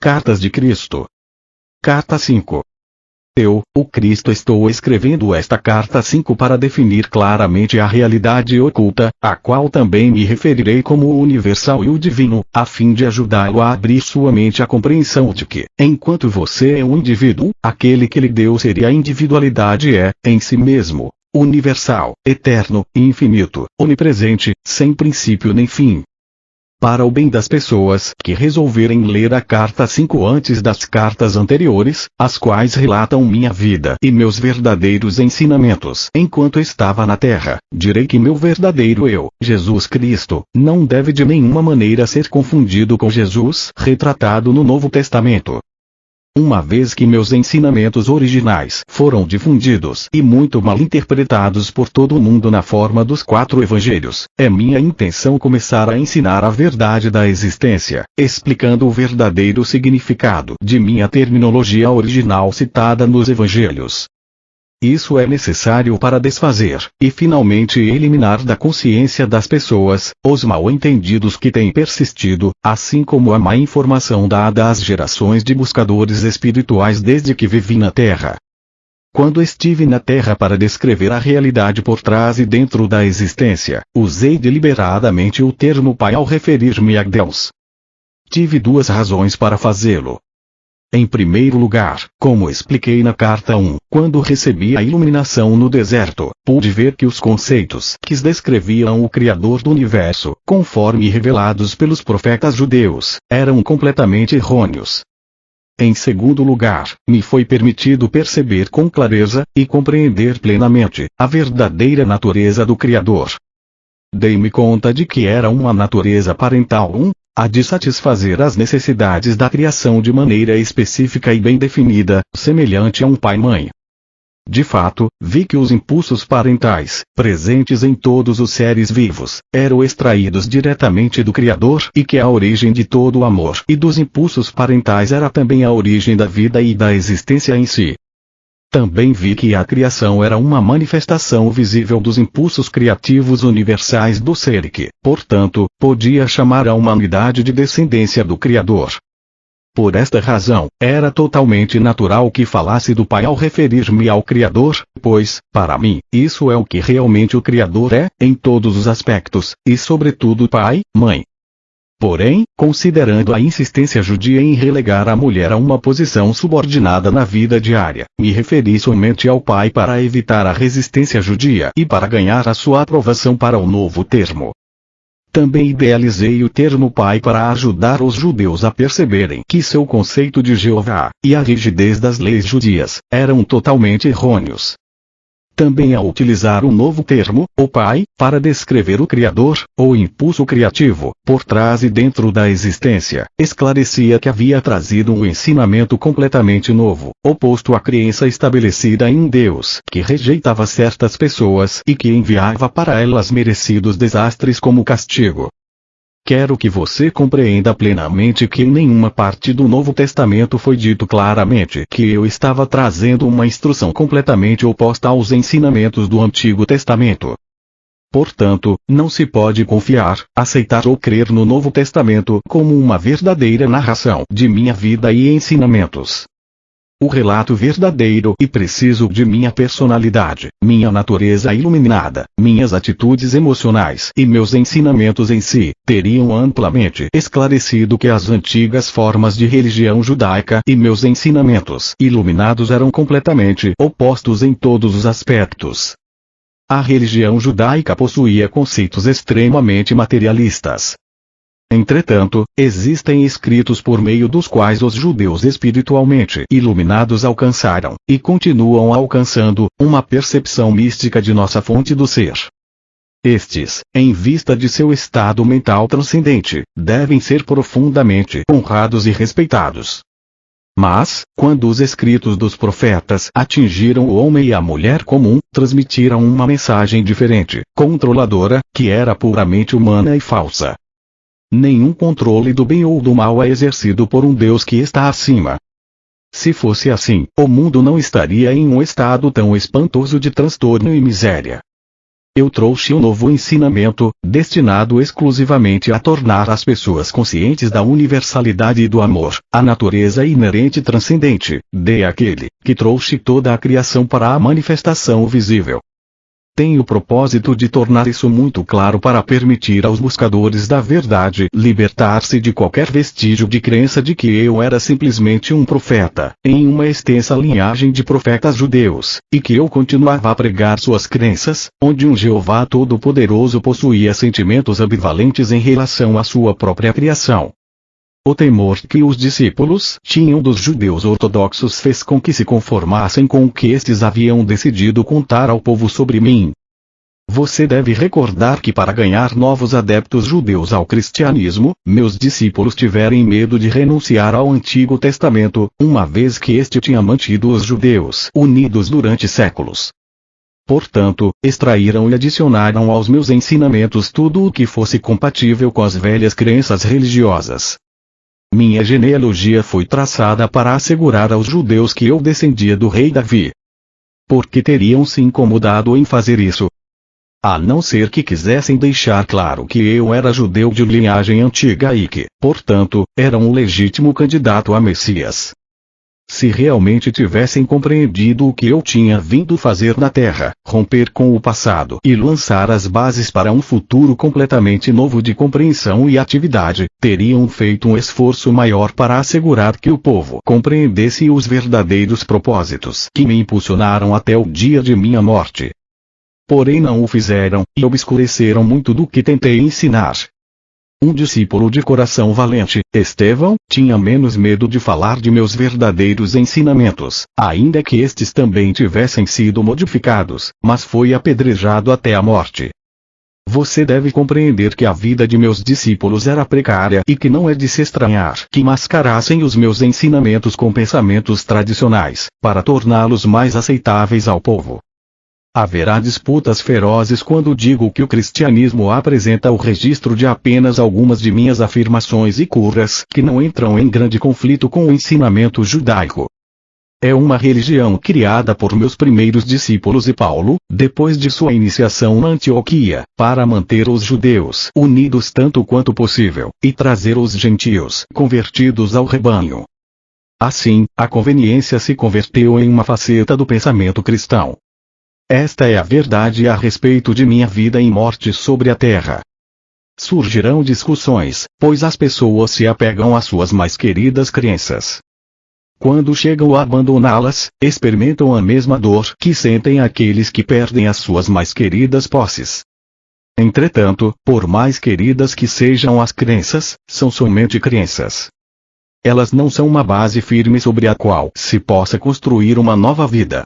Cartas de Cristo. Carta 5. Eu, o Cristo, estou escrevendo esta carta 5 para definir claramente a realidade oculta, a qual também me referirei como o universal e o divino, a fim de ajudá-lo a abrir sua mente à compreensão de que, enquanto você é um indivíduo, aquele que lhe deu ser a individualidade é, em si mesmo, universal, eterno, infinito, onipresente, sem princípio nem fim. Para o bem das pessoas que resolverem ler a carta 5 antes das cartas anteriores, as quais relatam minha vida e meus verdadeiros ensinamentos enquanto estava na Terra, direi que meu verdadeiro eu, Jesus Cristo, não deve de nenhuma maneira ser confundido com Jesus retratado no Novo Testamento. Uma vez que meus ensinamentos originais foram difundidos e muito mal interpretados por todo o mundo na forma dos 4 evangelhos, é minha intenção começar a ensinar a verdade da existência, explicando o verdadeiro significado de minha terminologia original citada nos evangelhos. Isso é necessário para desfazer, e finalmente eliminar da consciência das pessoas, os mal-entendidos que têm persistido, assim como a má informação dada às gerações de buscadores espirituais desde que vivi na Terra. Quando estive na Terra para descrever a realidade por trás e dentro da existência, usei deliberadamente o termo Pai ao referir-me a Deus. Tive 2 razões para fazê-lo. Em primeiro lugar, como expliquei na carta 1, quando recebi a iluminação no deserto, pude ver que os conceitos que descreviam o Criador do Universo, conforme revelados pelos profetas judeus, eram completamente errôneos. Em segundo lugar, me foi permitido perceber com clareza, e compreender plenamente, a verdadeira natureza do Criador. Dei-me conta de que era uma natureza parental, a de satisfazer as necessidades da criação de maneira específica e bem definida, semelhante a um pai-mãe. De fato, vi que os impulsos parentais, presentes em todos os seres vivos, eram extraídos diretamente do Criador e que a origem de todo o amor e dos impulsos parentais era também a origem da vida e da existência em si. Também vi que a criação era uma manifestação visível dos impulsos criativos universais do ser e que, portanto, podia chamar a humanidade de descendência do Criador. Por esta razão, era totalmente natural que falasse do Pai ao referir-me ao Criador, pois, para mim, isso é o que realmente o Criador é, em todos os aspectos, e sobretudo pai, mãe. Porém, considerando a insistência judia em relegar a mulher a uma posição subordinada na vida diária, me referi somente ao pai para evitar a resistência judia e para ganhar a sua aprovação para o novo termo. Também idealizei o termo pai para ajudar os judeus a perceberem que seu conceito de Jeová, e a rigidez das leis judias, eram totalmente errôneos. Também ao utilizar o novo termo, o Pai, para descrever o Criador, ou impulso criativo, por trás e dentro da existência, esclarecia que havia trazido um ensinamento completamente novo, oposto à crença estabelecida em um Deus que rejeitava certas pessoas e que enviava para elas merecidos desastres como castigo. Quero que você compreenda plenamente que em nenhuma parte do Novo Testamento foi dito claramente que eu estava trazendo uma instrução completamente oposta aos ensinamentos do Antigo Testamento. Portanto, não se pode confiar, aceitar ou crer no Novo Testamento como uma verdadeira narração de minha vida e ensinamentos. O relato verdadeiro e preciso de minha personalidade, minha natureza iluminada, minhas atitudes emocionais e meus ensinamentos em si, teriam amplamente esclarecido que as antigas formas de religião judaica e meus ensinamentos iluminados eram completamente opostos em todos os aspectos. A religião judaica possuía conceitos extremamente materialistas. Entretanto, existem escritos por meio dos quais os judeus espiritualmente iluminados alcançaram, e continuam alcançando, uma percepção mística de nossa fonte do ser. Estes, em vista de seu estado mental transcendente, devem ser profundamente honrados e respeitados. Mas, quando os escritos dos profetas atingiram o homem e a mulher comum, transmitiram uma mensagem diferente, controladora, que era puramente humana e falsa. Nenhum controle do bem ou do mal é exercido por um Deus que está acima. Se fosse assim, o mundo não estaria em um estado tão espantoso de transtorno e miséria. Eu trouxe um novo ensinamento, destinado exclusivamente a tornar as pessoas conscientes da universalidade e do amor, a natureza inerente e transcendente, de aquele que trouxe toda a criação para a manifestação visível. Tenho o propósito de tornar isso muito claro para permitir aos buscadores da verdade libertar-se de qualquer vestígio de crença de que eu era simplesmente um profeta, em uma extensa linhagem de profetas judeus, e que eu continuava a pregar suas crenças, onde um Jeová Todo-Poderoso possuía sentimentos ambivalentes em relação à sua própria criação. O temor que os discípulos tinham dos judeus ortodoxos fez com que se conformassem com o que estes haviam decidido contar ao povo sobre mim. Você deve recordar que para ganhar novos adeptos judeus ao cristianismo, meus discípulos tiveram medo de renunciar ao Antigo Testamento, uma vez que este tinha mantido os judeus unidos durante séculos. Portanto, extraíram e adicionaram aos meus ensinamentos tudo o que fosse compatível com as velhas crenças religiosas. Minha genealogia foi traçada para assegurar aos judeus que eu descendia do rei Davi. Por que teriam se incomodado em fazer isso? A não ser que quisessem deixar claro que eu era judeu de linhagem antiga e que, portanto, era um legítimo candidato a Messias. Se realmente tivessem compreendido o que eu tinha vindo fazer na Terra, romper com o passado e lançar as bases para um futuro completamente novo de compreensão e atividade, teriam feito um esforço maior para assegurar que o povo compreendesse os verdadeiros propósitos que me impulsionaram até o dia de minha morte. Porém não o fizeram, e obscureceram muito do que tentei ensinar. Um discípulo de coração valente, Estevão, tinha menos medo de falar de meus verdadeiros ensinamentos, ainda que estes também tivessem sido modificados, mas foi apedrejado até a morte. Você deve compreender que a vida de meus discípulos era precária e que não é de se estranhar que mascarassem os meus ensinamentos com pensamentos tradicionais, para torná-los mais aceitáveis ao povo. Haverá disputas ferozes quando digo que o cristianismo apresenta o registro de apenas algumas de minhas afirmações e curas que não entram em grande conflito com o ensinamento judaico. É uma religião criada por meus primeiros discípulos e Paulo, depois de sua iniciação na Antioquia, para manter os judeus unidos tanto quanto possível, e trazer os gentios convertidos ao rebanho. Assim, a conveniência se converteu em uma faceta do pensamento cristão. Esta é a verdade a respeito de minha vida e morte sobre a terra. Surgirão discussões, pois as pessoas se apegam às suas mais queridas crenças. Quando chegam a abandoná-las, experimentam a mesma dor que sentem aqueles que perdem as suas mais queridas posses. Entretanto, por mais queridas que sejam as crenças, são somente crenças. Elas não são uma base firme sobre a qual se possa construir uma nova vida.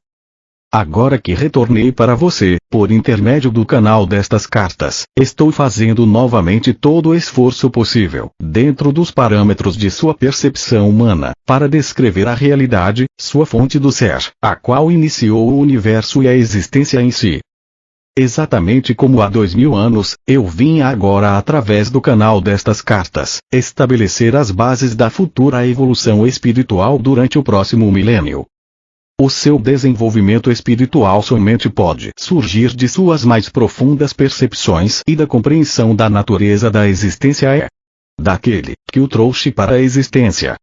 Agora que retornei para você, por intermédio do canal destas cartas, estou fazendo novamente todo o esforço possível, dentro dos parâmetros de sua percepção humana, para descrever a realidade, sua fonte do ser, a qual iniciou o universo e a existência em si. Exatamente como há 2000 anos, eu vim agora através do canal destas cartas, estabelecer as bases da futura evolução espiritual durante o próximo milênio. O seu desenvolvimento espiritual somente pode surgir de suas mais profundas percepções e da compreensão da natureza da existência daquele que o trouxe para a existência.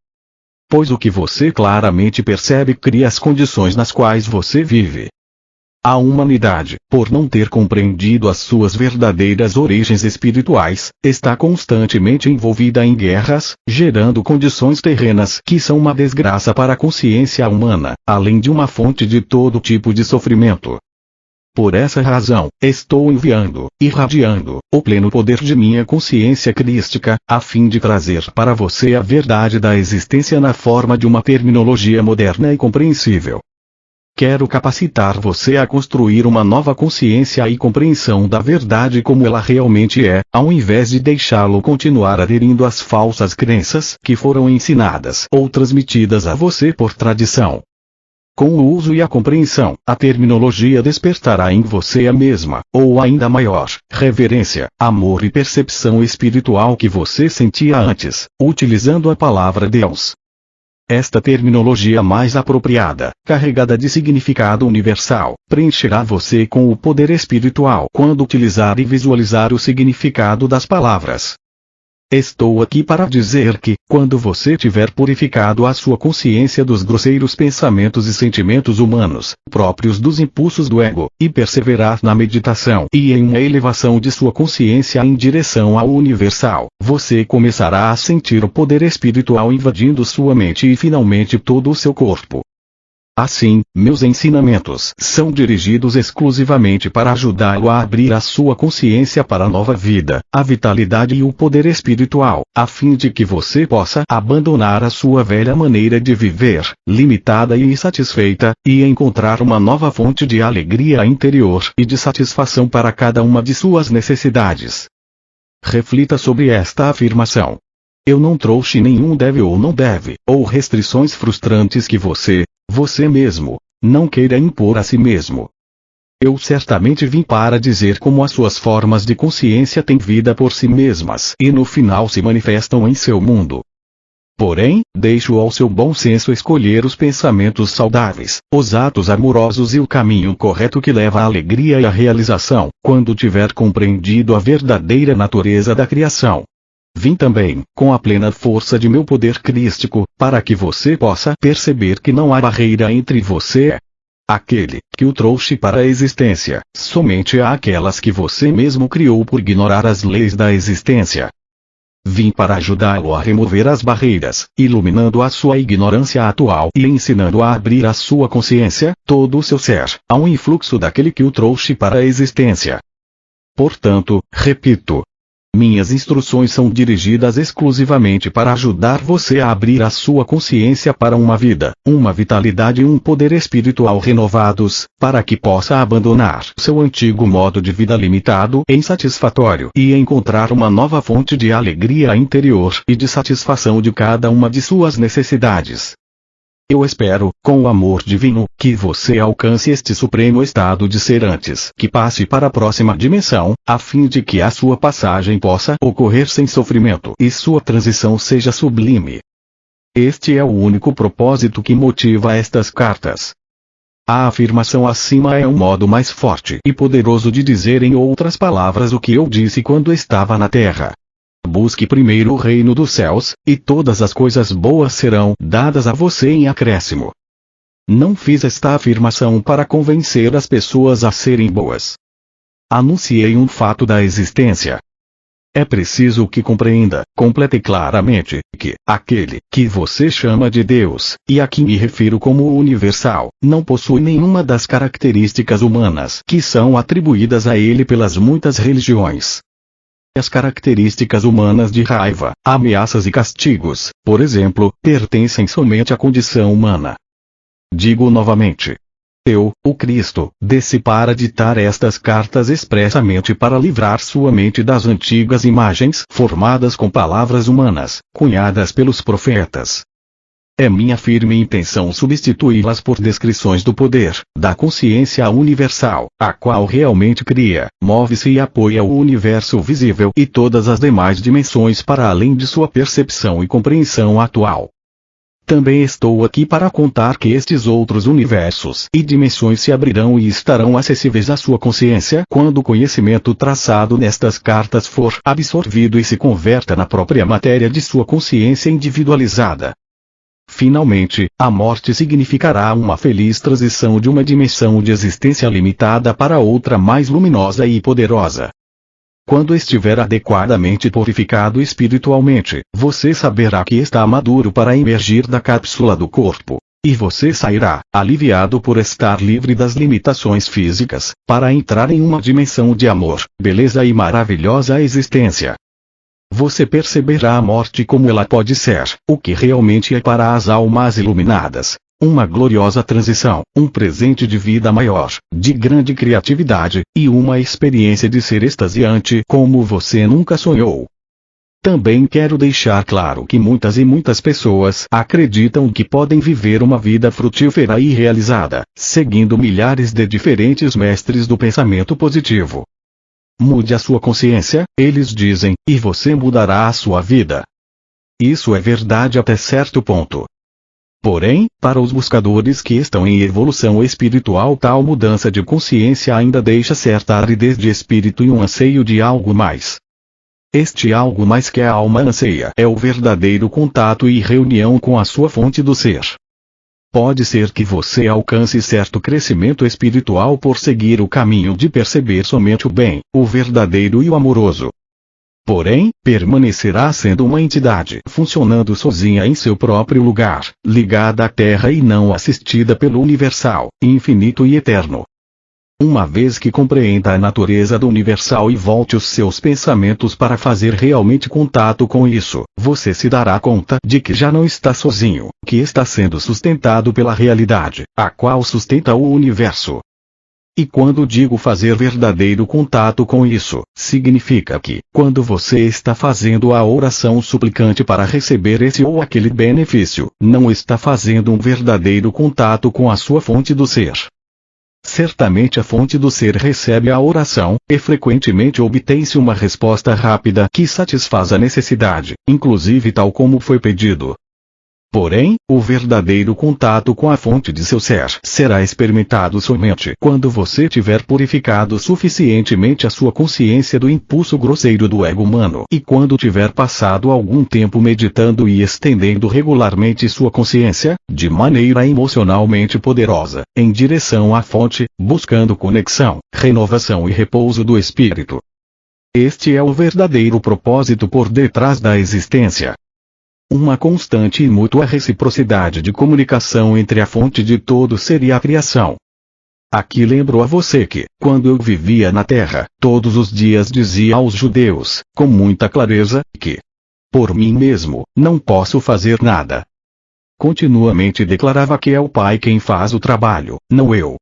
Pois o que você claramente percebe cria as condições nas quais você vive. A humanidade, por não ter compreendido as suas verdadeiras origens espirituais, está constantemente envolvida em guerras, gerando condições terrenas que são uma desgraça para a consciência humana, além de uma fonte de todo tipo de sofrimento. Por essa razão, estou enviando, irradiando, o pleno poder de minha consciência crística, a fim de trazer para você a verdade da existência na forma de uma terminologia moderna e compreensível. Quero capacitar você a construir uma nova consciência e compreensão da verdade como ela realmente é, ao invés de deixá-lo continuar aderindo às falsas crenças que foram ensinadas ou transmitidas a você por tradição. Com o uso e a compreensão, a terminologia despertará em você a mesma, ou ainda maior, reverência, amor e percepção espiritual que você sentia antes, utilizando a palavra Deus. Esta terminologia mais apropriada, carregada de significado universal, preencherá você com o poder espiritual quando utilizar e visualizar o significado das palavras. Estou aqui para dizer que, quando você tiver purificado a sua consciência dos grosseiros pensamentos e sentimentos humanos, próprios dos impulsos do ego, e perseverar na meditação e em uma elevação de sua consciência em direção ao universal, você começará a sentir o poder espiritual invadindo sua mente e finalmente todo o seu corpo. Assim, meus ensinamentos são dirigidos exclusivamente para ajudá-lo a abrir a sua consciência para a nova vida, a vitalidade e o poder espiritual, a fim de que você possa abandonar a sua velha maneira de viver, limitada e insatisfeita, e encontrar uma nova fonte de alegria interior e de satisfação para cada uma de suas necessidades. Reflita sobre esta afirmação. Eu não trouxe nenhum deve ou não deve, ou restrições frustrantes que você mesmo, não queira impor a si mesmo. Eu certamente vim para dizer como as suas formas de consciência têm vida por si mesmas e no final se manifestam em seu mundo. Porém, deixo ao seu bom senso escolher os pensamentos saudáveis, os atos amorosos e o caminho correto que leva à alegria e à realização, quando tiver compreendido a verdadeira natureza da criação. Vim também, com a plena força de meu poder crístico, para que você possa perceber que não há barreira entre você, aquele que o trouxe para a existência, somente há aquelas que você mesmo criou por ignorar as leis da existência. Vim para ajudá-lo a remover as barreiras, iluminando a sua ignorância atual e ensinando a abrir a sua consciência, todo o seu ser, a um influxo daquele que o trouxe para a existência. Portanto, repito, minhas instruções são dirigidas exclusivamente para ajudar você a abrir a sua consciência para uma vida, uma vitalidade e um poder espiritual renovados, para que possa abandonar seu antigo modo de vida limitado e insatisfatório e encontrar uma nova fonte de alegria interior e de satisfação de cada uma de suas necessidades. Eu espero, com o amor divino, que você alcance este supremo estado de ser antes que passe para a próxima dimensão, a fim de que a sua passagem possa ocorrer sem sofrimento e sua transição seja sublime. Este é o único propósito que motiva estas cartas. A afirmação acima é um modo mais forte e poderoso de dizer em outras palavras o que eu disse quando estava na Terra. Busque primeiro o reino dos céus, e todas as coisas boas serão dadas a você em acréscimo. Não fiz esta afirmação para convencer as pessoas a serem boas. Anunciei um fato da existência. É preciso que compreenda, completa e claramente, que aquele que você chama de Deus, e a que me refiro como universal, não possui nenhuma das características humanas que são atribuídas a ele pelas muitas religiões. As características humanas de raiva, ameaças e castigos, por exemplo, pertencem somente à condição humana. Digo novamente. Eu, o Cristo, desci para ditar estas cartas expressamente para livrar sua mente das antigas imagens formadas com palavras humanas, cunhadas pelos profetas. É minha firme intenção substituí-las por descrições do poder, da consciência universal, a qual realmente cria, move-se e apoia o universo visível e todas as demais dimensões para além de sua percepção e compreensão atual. Também estou aqui para contar que estes outros universos e dimensões se abrirão e estarão acessíveis à sua consciência quando o conhecimento traçado nestas cartas for absorvido e se converta na própria matéria de sua consciência individualizada. Finalmente, a morte significará uma feliz transição de uma dimensão de existência limitada para outra mais luminosa e poderosa. Quando estiver adequadamente purificado espiritualmente, você saberá que está maduro para emergir da cápsula do corpo, e você sairá, aliviado por estar livre das limitações físicas, para entrar em uma dimensão de amor, beleza e maravilhosa existência. Você perceberá a morte como ela pode ser, o que realmente é para as almas iluminadas. Uma gloriosa transição, um presente de vida maior, de grande criatividade, e uma experiência de ser extasiante como você nunca sonhou. Também quero deixar claro que muitas pessoas acreditam que podem viver uma vida frutífera e realizada, seguindo milhares de diferentes mestres do pensamento positivo. Mude a sua consciência, eles dizem, e você mudará a sua vida. Isso é verdade até certo ponto. Porém, para os buscadores que estão em evolução espiritual, tal mudança de consciência ainda deixa certa aridez de espírito e um anseio de algo mais. Este algo mais que a alma anseia é o verdadeiro contato e reunião com a sua fonte do ser. Pode ser que você alcance certo crescimento espiritual por seguir o caminho de perceber somente o bem, o verdadeiro e o amoroso. Porém, permanecerá sendo uma entidade funcionando sozinha em seu próprio lugar, ligada à Terra e não assistida pelo universal, infinito e eterno. Uma vez que compreenda a natureza do universal e volte os seus pensamentos para fazer realmente contato com isso, você se dará conta de que já não está sozinho, que está sendo sustentado pela realidade, a qual sustenta o universo. E quando digo fazer verdadeiro contato com isso, significa que, quando você está fazendo a oração suplicante para receber esse ou aquele benefício, não está fazendo um verdadeiro contato com a sua fonte do ser. Certamente a fonte do ser recebe a oração, e frequentemente obtém-se uma resposta rápida que satisfaz a necessidade, inclusive tal como foi pedido. Porém, o verdadeiro contato com a fonte de seu ser será experimentado somente quando você tiver purificado suficientemente a sua consciência do impulso grosseiro do ego humano e quando tiver passado algum tempo meditando e estendendo regularmente sua consciência, de maneira emocionalmente poderosa, em direção à fonte, buscando conexão, renovação e repouso do espírito. Este é o verdadeiro propósito por detrás da existência. Uma constante e mútua reciprocidade de comunicação entre a fonte de todo ser e a criação. Aqui lembro a você que, quando eu vivia na Terra, todos os dias dizia aos judeus, com muita clareza, que, por mim mesmo, não posso fazer nada. Continuamente declarava que é o Pai quem faz o trabalho, não eu.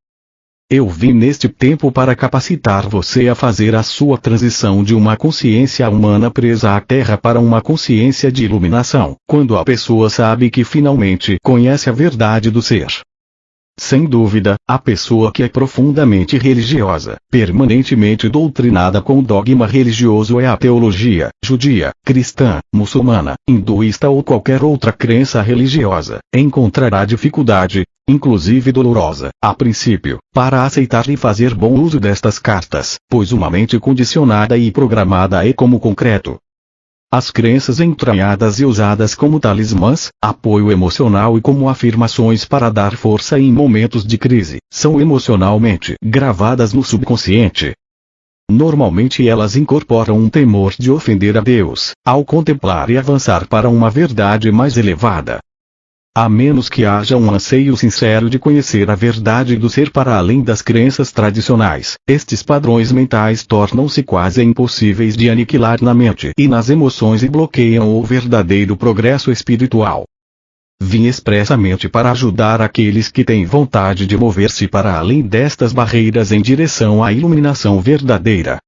Eu vim neste tempo para capacitar você a fazer a sua transição de uma consciência humana presa à Terra para uma consciência de iluminação, quando a pessoa sabe que finalmente conhece a verdade do ser. Sem dúvida, a pessoa que é profundamente religiosa, permanentemente doutrinada com o dogma religioso é a teologia, judia, cristã, muçulmana, hinduísta ou qualquer outra crença religiosa, encontrará dificuldade, inclusive dolorosa, a princípio, para aceitar e fazer bom uso destas cartas, pois uma mente condicionada e programada é como concreto. As crenças entranhadas e usadas como talismãs, apoio emocional e como afirmações para dar força em momentos de crise, são emocionalmente gravadas no subconsciente. Normalmente elas incorporam um temor de ofender a Deus, ao contemplar e avançar para uma verdade mais elevada. A menos que haja um anseio sincero de conhecer a verdade do ser para além das crenças tradicionais, estes padrões mentais tornam-se quase impossíveis de aniquilar na mente e nas emoções e bloqueiam o verdadeiro progresso espiritual. Vim expressamente para ajudar aqueles que têm vontade de mover-se para além destas barreiras em direção à iluminação verdadeira.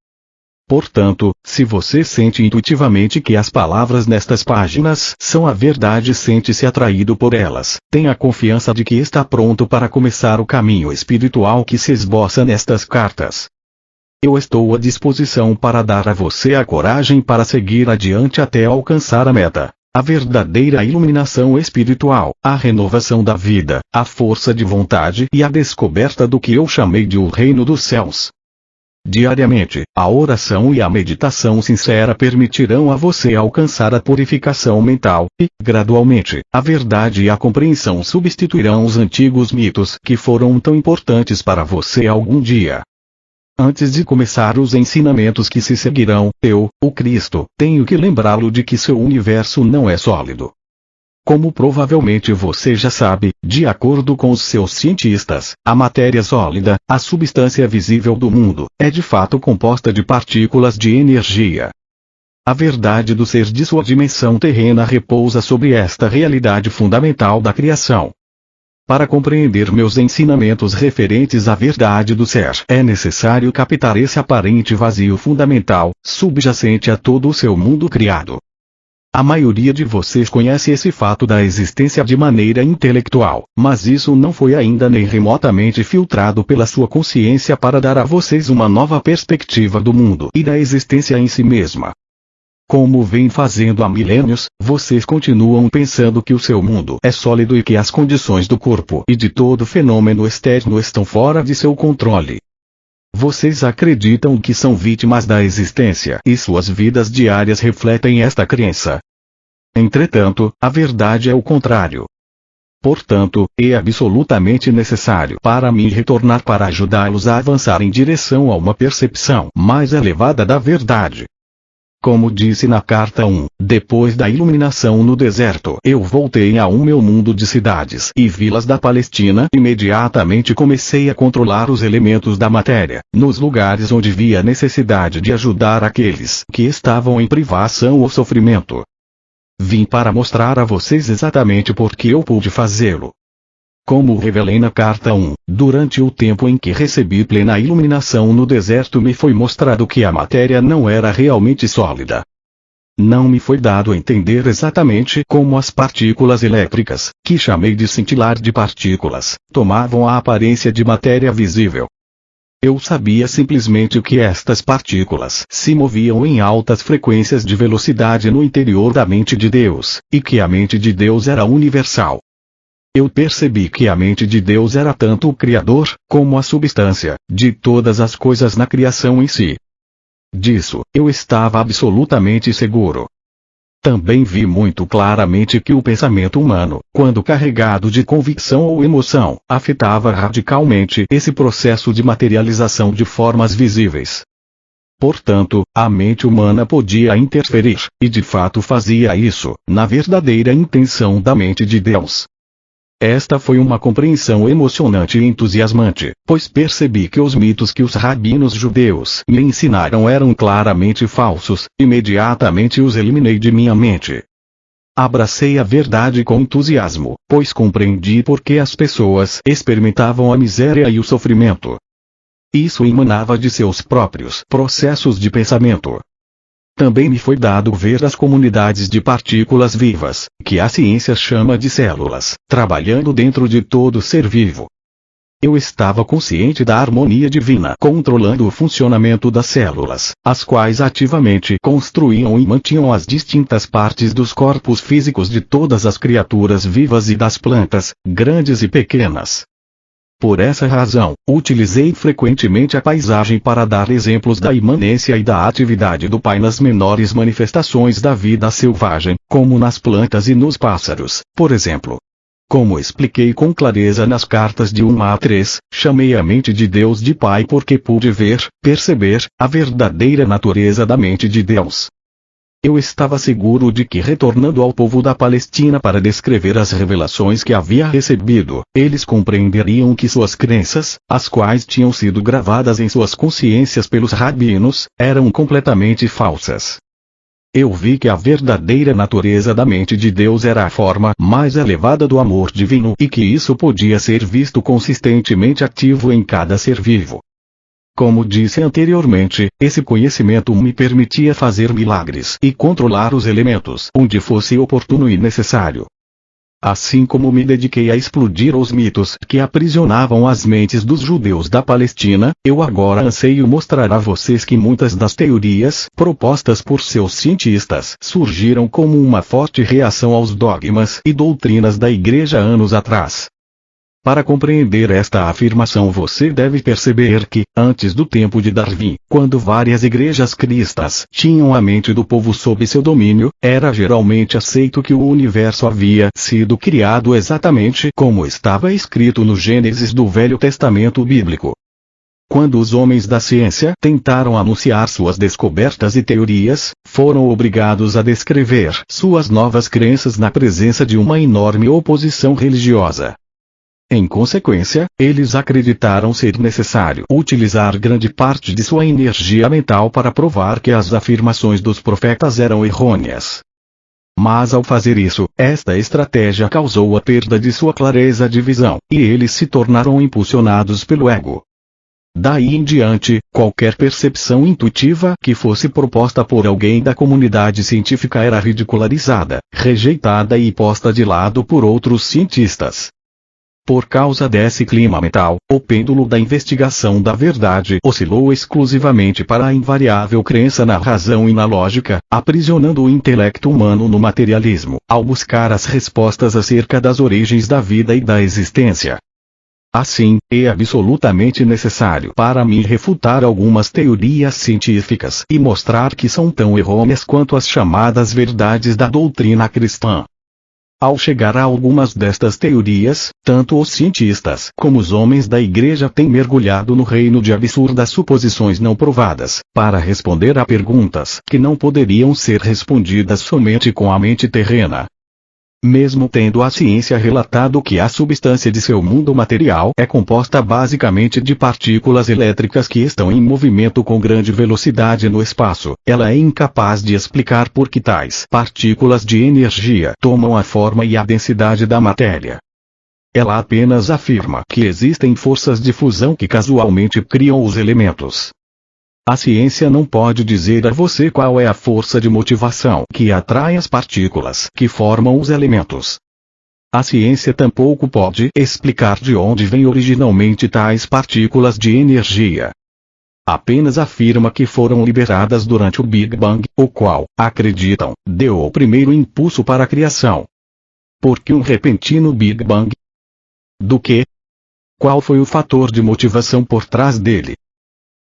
Portanto, se você sente intuitivamente que as palavras nestas páginas são a verdade e sente-se atraído por elas, tenha confiança de que está pronto para começar o caminho espiritual que se esboça nestas cartas. Eu estou à disposição para dar a você a coragem para seguir adiante até alcançar a meta, a verdadeira iluminação espiritual, a renovação da vida, a força de vontade e a descoberta do que eu chamei de o reino dos céus. Diariamente, a oração e a meditação sincera permitirão a você alcançar a purificação mental, e, gradualmente, a verdade e a compreensão substituirão os antigos mitos que foram tão importantes para você algum dia. Antes de começar os ensinamentos que se seguirão, eu, o Cristo, tenho que lembrá-lo de que seu universo não é sólido. Como provavelmente você já sabe, de acordo com os seus cientistas, a matéria sólida, a substância visível do mundo, é de fato composta de partículas de energia. A verdade do ser de sua dimensão terrena repousa sobre esta realidade fundamental da criação. Para compreender meus ensinamentos referentes à verdade do ser, é necessário captar esse aparente vazio fundamental, subjacente a todo o seu mundo criado. A maioria de vocês conhece esse fato da existência de maneira intelectual, mas isso não foi ainda nem remotamente filtrado pela sua consciência para dar a vocês uma nova perspectiva do mundo e da existência em si mesma. Como vem fazendo há milênios, vocês continuam pensando que o seu mundo é sólido e que as condições do corpo e de todo fenômeno externo estão fora de seu controle. Vocês acreditam que são vítimas da existência e suas vidas diárias refletem esta crença. Entretanto, a verdade é o contrário. Portanto, é absolutamente necessário para mim retornar para ajudá-los a avançar em direção a uma percepção mais elevada da verdade. Como disse na carta 1, depois da iluminação no deserto, eu voltei ao meu mundo de cidades e vilas da Palestina. Imediatamente comecei a controlar os elementos da matéria, nos lugares onde via necessidade de ajudar aqueles que estavam em privação ou sofrimento. Vim para mostrar a vocês exatamente por que eu pude fazê-lo. Como revelei na carta 1, durante o tempo em que recebi plena iluminação no deserto me foi mostrado que a matéria não era realmente sólida. Não me foi dado entender exatamente como as partículas elétricas, que chamei de cintilar de partículas, tomavam a aparência de matéria visível. Eu sabia simplesmente que estas partículas se moviam em altas frequências de velocidade no interior da mente de Deus, e que a mente de Deus era universal. Eu percebi que a mente de Deus era tanto o Criador, como a substância, de todas as coisas na criação em si. Disso, eu estava absolutamente seguro. Também vi muito claramente que o pensamento humano, quando carregado de convicção ou emoção, afetava radicalmente esse processo de materialização de formas visíveis. Portanto, a mente humana podia interferir, e de fato fazia isso, na verdadeira intenção da mente de Deus. Esta foi uma compreensão emocionante e entusiasmante, pois percebi que os mitos que os rabinos judeus me ensinaram eram claramente falsos. Imediatamente os eliminei de minha mente. Abracei a verdade com entusiasmo, pois compreendi por que as pessoas experimentavam a miséria e o sofrimento. Isso emanava de seus próprios processos de pensamento. Também me foi dado ver as comunidades de partículas vivas, que a ciência chama de células, trabalhando dentro de todo ser vivo. Eu estava consciente da harmonia divina controlando o funcionamento das células, as quais ativamente construíam e mantinham as distintas partes dos corpos físicos de todas as criaturas vivas e das plantas, grandes e pequenas. Por essa razão, utilizei frequentemente a paisagem para dar exemplos da imanência e da atividade do Pai nas menores manifestações da vida selvagem, como nas plantas e nos pássaros, por exemplo. Como expliquei com clareza nas cartas de 1 a 3, chamei a mente de Deus de Pai porque pude ver, perceber, a verdadeira natureza da mente de Deus. Eu estava seguro de que retornando ao povo da Palestina para descrever as revelações que havia recebido, eles compreenderiam que suas crenças, as quais tinham sido gravadas em suas consciências pelos rabinos, eram completamente falsas. Eu vi que a verdadeira natureza da mente de Deus era a forma mais elevada do amor divino e que isso podia ser visto consistentemente ativo em cada ser vivo. Como disse anteriormente, esse conhecimento me permitia fazer milagres e controlar os elementos onde fosse oportuno e necessário. Assim como me dediquei a explodir os mitos que aprisionavam as mentes dos judeus da Palestina, eu agora anseio mostrar a vocês que muitas das teorias propostas por seus cientistas surgiram como uma forte reação aos dogmas e doutrinas da Igreja anos atrás. Para compreender esta afirmação você deve perceber que, antes do tempo de Darwin, quando várias igrejas cristãs tinham a mente do povo sob seu domínio, era geralmente aceito que o universo havia sido criado exatamente como estava escrito no Gênesis do Velho Testamento bíblico. Quando os homens da ciência tentaram anunciar suas descobertas e teorias, foram obrigados a descrever suas novas crenças na presença de uma enorme oposição religiosa. Em consequência, eles acreditaram ser necessário utilizar grande parte de sua energia mental para provar que as afirmações dos profetas eram errôneas. Mas ao fazer isso, esta estratégia causou a perda de sua clareza de visão, e eles se tornaram impulsionados pelo ego. Daí em diante, qualquer percepção intuitiva que fosse proposta por alguém da comunidade científica era ridicularizada, rejeitada e posta de lado por outros cientistas. Por causa desse clima mental, o pêndulo da investigação da verdade oscilou exclusivamente para a invariável crença na razão e na lógica, aprisionando o intelecto humano no materialismo, ao buscar as respostas acerca das origens da vida e da existência. Assim, é absolutamente necessário para mim refutar algumas teorias científicas e mostrar que são tão errôneas quanto as chamadas verdades da doutrina cristã. Ao chegar a algumas destas teorias, tanto os cientistas como os homens da igreja têm mergulhado no reino de absurdas suposições não provadas, para responder a perguntas que não poderiam ser respondidas somente com a mente terrena. Mesmo tendo a ciência relatado que a substância de seu mundo material é composta basicamente de partículas elétricas que estão em movimento com grande velocidade no espaço, ela é incapaz de explicar por que tais partículas de energia tomam a forma e a densidade da matéria. Ela apenas afirma que existem forças de fusão que casualmente criam os elementos. A ciência não pode dizer a você qual é a força de motivação que atrai as partículas que formam os elementos. A ciência tampouco pode explicar de onde vêm originalmente tais partículas de energia. Apenas afirma que foram liberadas durante o Big Bang, o qual, acreditam, deu o primeiro impulso para a criação. Por que um repentino Big Bang? Do que? Qual foi o fator de motivação por trás dele?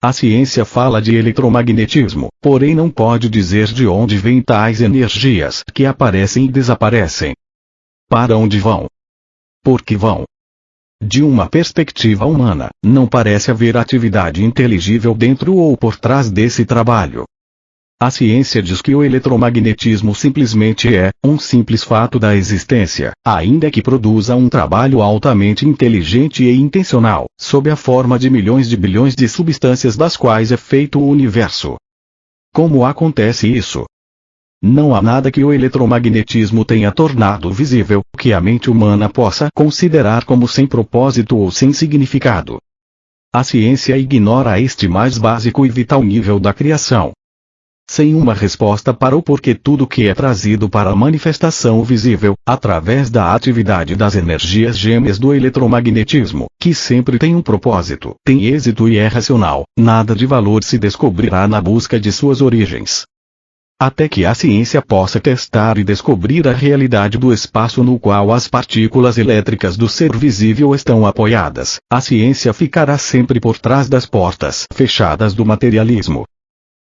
A ciência fala de eletromagnetismo, porém não pode dizer de onde vêm tais energias que aparecem e desaparecem. Para onde vão? Por que vão? De uma perspectiva humana, não parece haver atividade inteligível dentro ou por trás desse trabalho. A ciência diz que o eletromagnetismo simplesmente é um simples fato da existência, ainda que produza um trabalho altamente inteligente e intencional, sob a forma de milhões de bilhões de substâncias das quais é feito o universo. Como acontece isso? Não há nada que o eletromagnetismo tenha tornado visível, que a mente humana possa considerar como sem propósito ou sem significado. A ciência ignora este mais básico e vital nível da criação. Sem uma resposta para o porquê tudo que é trazido para a manifestação visível, através da atividade das energias gêmeas do eletromagnetismo, que sempre tem um propósito, tem êxito e é racional, nada de valor se descobrirá na busca de suas origens. Até que a ciência possa testar e descobrir a realidade do espaço no qual as partículas elétricas do ser visível estão apoiadas, a ciência ficará sempre por trás das portas fechadas do materialismo.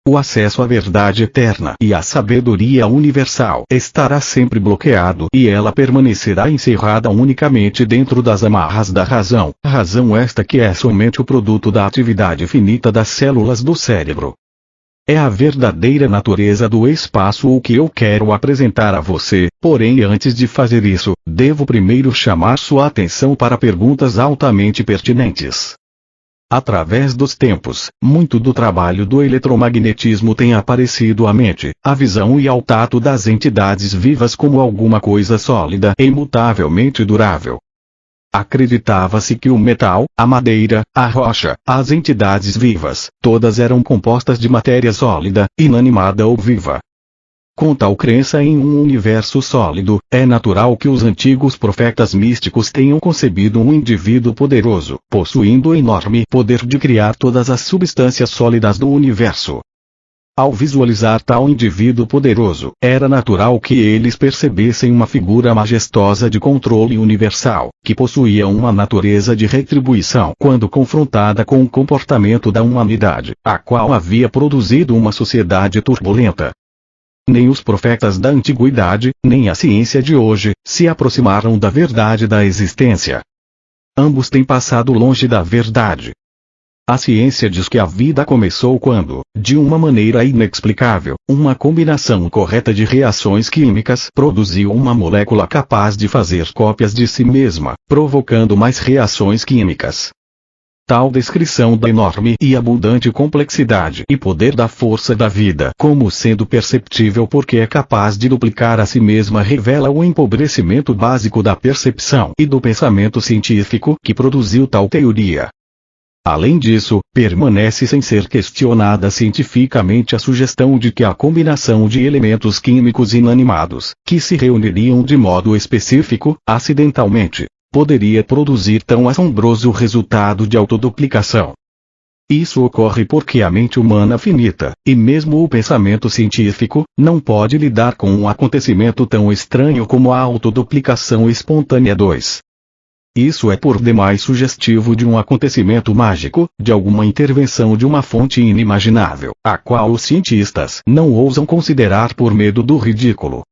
O acesso à verdade eterna e à sabedoria universal estará sempre bloqueado e ela permanecerá encerrada unicamente dentro das amarras da razão, razão esta que é somente o produto da atividade finita das células do cérebro. É a verdadeira natureza do espaço o que eu quero apresentar a você, porém antes de fazer isso, devo primeiro chamar sua atenção para perguntas altamente pertinentes. Através dos tempos, muito do trabalho do eletromagnetismo tem aparecido à mente, à visão e ao tato das entidades vivas como alguma coisa sólida e imutavelmente durável. Acreditava-se que o metal, a madeira, a rocha, as entidades vivas, todas eram compostas de matéria sólida, inanimada ou viva. Com tal crença em um universo sólido, é natural que os antigos profetas místicos tenham concebido um indivíduo poderoso, possuindo enorme poder de criar todas as substâncias sólidas do universo. Ao visualizar tal indivíduo poderoso, era natural que eles percebessem uma figura majestosa de controle universal, que possuía uma natureza de retribuição quando confrontada com o comportamento da humanidade, a qual havia produzido uma sociedade turbulenta. Nem os profetas da antiguidade, nem a ciência de hoje, se aproximaram da verdade da existência. Ambos têm passado longe da verdade. A ciência diz que a vida começou quando, de uma maneira inexplicável, uma combinação correta de reações químicas produziu uma molécula capaz de fazer cópias de si mesma, provocando mais reações químicas. Tal descrição da enorme e abundante complexidade e poder da força da vida como sendo perceptível porque é capaz de duplicar a si mesma revela o empobrecimento básico da percepção e do pensamento científico que produziu tal teoria. Além disso, permanece sem ser questionada cientificamente a sugestão de que a combinação de elementos químicos inanimados, que se reuniriam de modo específico, acidentalmente, poderia produzir tão assombroso resultado de autoduplicação. Isso ocorre porque a mente humana finita, e mesmo o pensamento científico, não pode lidar com um acontecimento tão estranho como a autoduplicação espontânea 2. Isso é por demais sugestivo de um acontecimento mágico, de alguma intervenção de uma fonte inimaginável, a qual os cientistas não ousam considerar por medo do ridículo.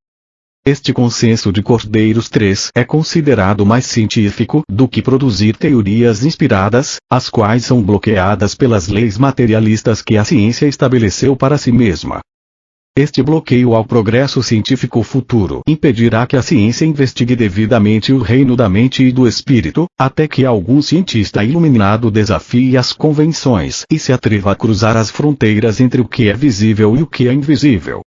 Este consenso de Cordeiros 3 é considerado mais científico do que produzir teorias inspiradas, as quais são bloqueadas pelas leis materialistas que a ciência estabeleceu para si mesma. Este bloqueio ao progresso científico futuro impedirá que a ciência investigue devidamente o reino da mente e do espírito, até que algum cientista iluminado desafie as convenções e se atreva a cruzar as fronteiras entre o que é visível e o que é invisível.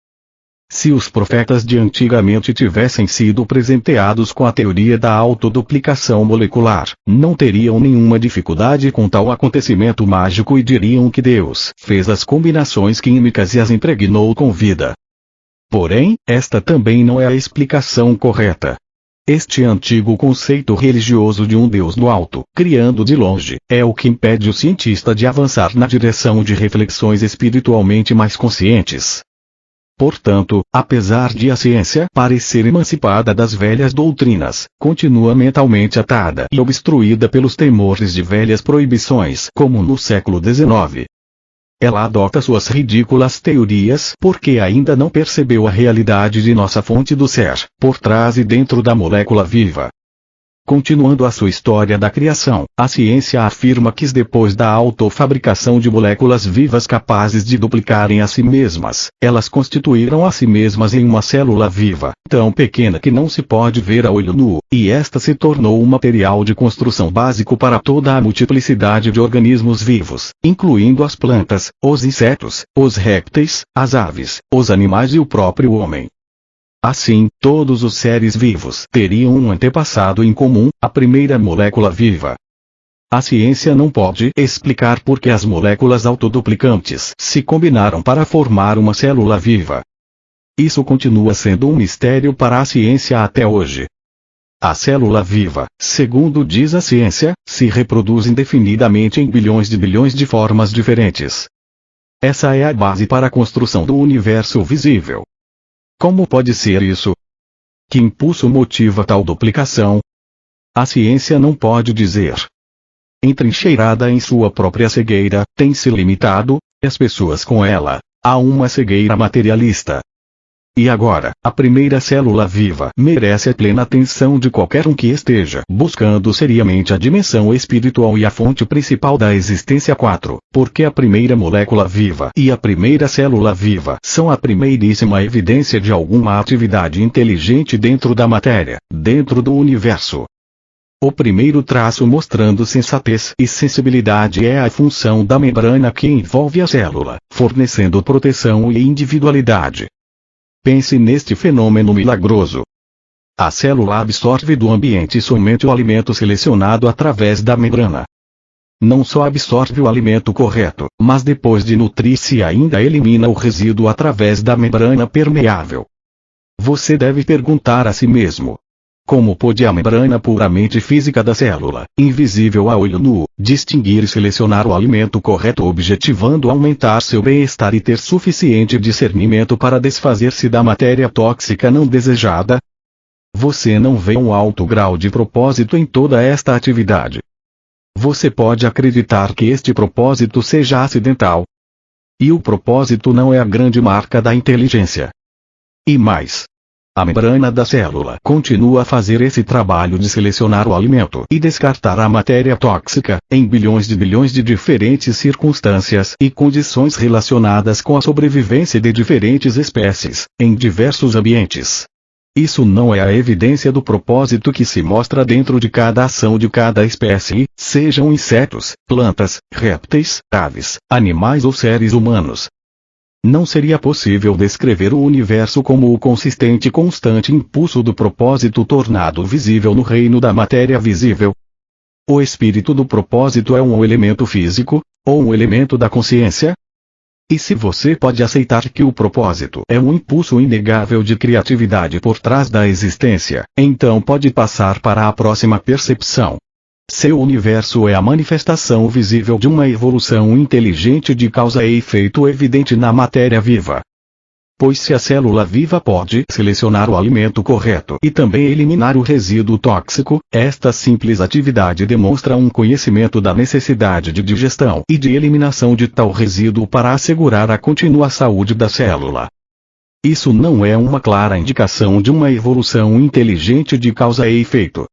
Se os profetas de antigamente tivessem sido presenteados com a teoria da autoduplicação molecular, não teriam nenhuma dificuldade com tal acontecimento mágico e diriam que Deus fez as combinações químicas e as impregnou com vida. Porém, esta também não é a explicação correta. Este antigo conceito religioso de um Deus no alto, criando de longe, é o que impede o cientista de avançar na direção de reflexões espiritualmente mais conscientes. Portanto, apesar de a ciência parecer emancipada das velhas doutrinas, continua mentalmente atada e obstruída pelos temores de velhas proibições, como no século XIX. Ela adota suas ridículas teorias porque ainda não percebeu a realidade de nossa fonte do ser, por trás e dentro da molécula viva. Continuando a sua história da criação, a ciência afirma que depois da autofabricação de moléculas vivas capazes de duplicarem a si mesmas, elas constituíram a si mesmas em uma célula viva, tão pequena que não se pode ver a olho nu, e esta se tornou um material de construção básico para toda a multiplicidade de organismos vivos, incluindo as plantas, os insetos, os répteis, as aves, os animais e o próprio homem. Assim, todos os seres vivos teriam um antepassado em comum, a primeira molécula viva. A ciência não pode explicar por que as moléculas autoduplicantes se combinaram para formar uma célula viva. Isso continua sendo um mistério para a ciência até hoje. A célula viva, segundo diz a ciência, se reproduz indefinidamente em bilhões de formas diferentes. Essa é a base para a construção do universo visível. Como pode ser isso? Que impulso motiva tal duplicação? A ciência não pode dizer. Entrincheirada em sua própria cegueira, tem se limitado, e as pessoas com ela, a uma cegueira materialista. E agora, a primeira célula viva merece a plena atenção de qualquer um que esteja buscando seriamente a dimensão espiritual e a fonte principal da existência 4, porque a primeira molécula viva e a primeira célula viva são a primeiríssima evidência de alguma atividade inteligente dentro da matéria, dentro do universo. O primeiro traço mostrando sensatez e sensibilidade é a função da membrana que envolve a célula, fornecendo proteção e individualidade. Pense neste fenômeno milagroso. A célula absorve do ambiente somente o alimento selecionado através da membrana. Não só absorve o alimento correto, mas depois de nutrir-se ainda elimina o resíduo através da membrana permeável. Você deve perguntar a si mesmo: como pode a membrana puramente física da célula, invisível a olho nu, distinguir e selecionar o alimento correto objetivando aumentar seu bem-estar e ter suficiente discernimento para desfazer-se da matéria tóxica não desejada? Você não vê um alto grau de propósito em toda esta atividade. Você pode acreditar que este propósito seja acidental. E o propósito não é a grande marca da inteligência. E mais. A membrana da célula continua a fazer esse trabalho de selecionar o alimento e descartar a matéria tóxica, em bilhões de diferentes circunstâncias e condições relacionadas com a sobrevivência de diferentes espécies, em diversos ambientes. Isso não é a evidência do propósito que se mostra dentro de cada ação de cada espécie, sejam insetos, plantas, répteis, aves, animais ou seres humanos. Não seria possível descrever o universo como o consistente e constante impulso do propósito tornado visível no reino da matéria visível. O espírito do propósito é um elemento físico, ou um elemento da consciência? E se você pode aceitar que o propósito é um impulso inegável de criatividade por trás da existência, então pode passar para a próxima percepção. Seu universo é a manifestação visível de uma evolução inteligente de causa e efeito evidente na matéria viva. Pois se a célula viva pode selecionar o alimento correto e também eliminar o resíduo tóxico, esta simples atividade demonstra um conhecimento da necessidade de digestão e de eliminação de tal resíduo para assegurar a contínua saúde da célula. Isso não é uma clara indicação de uma evolução inteligente de causa e efeito?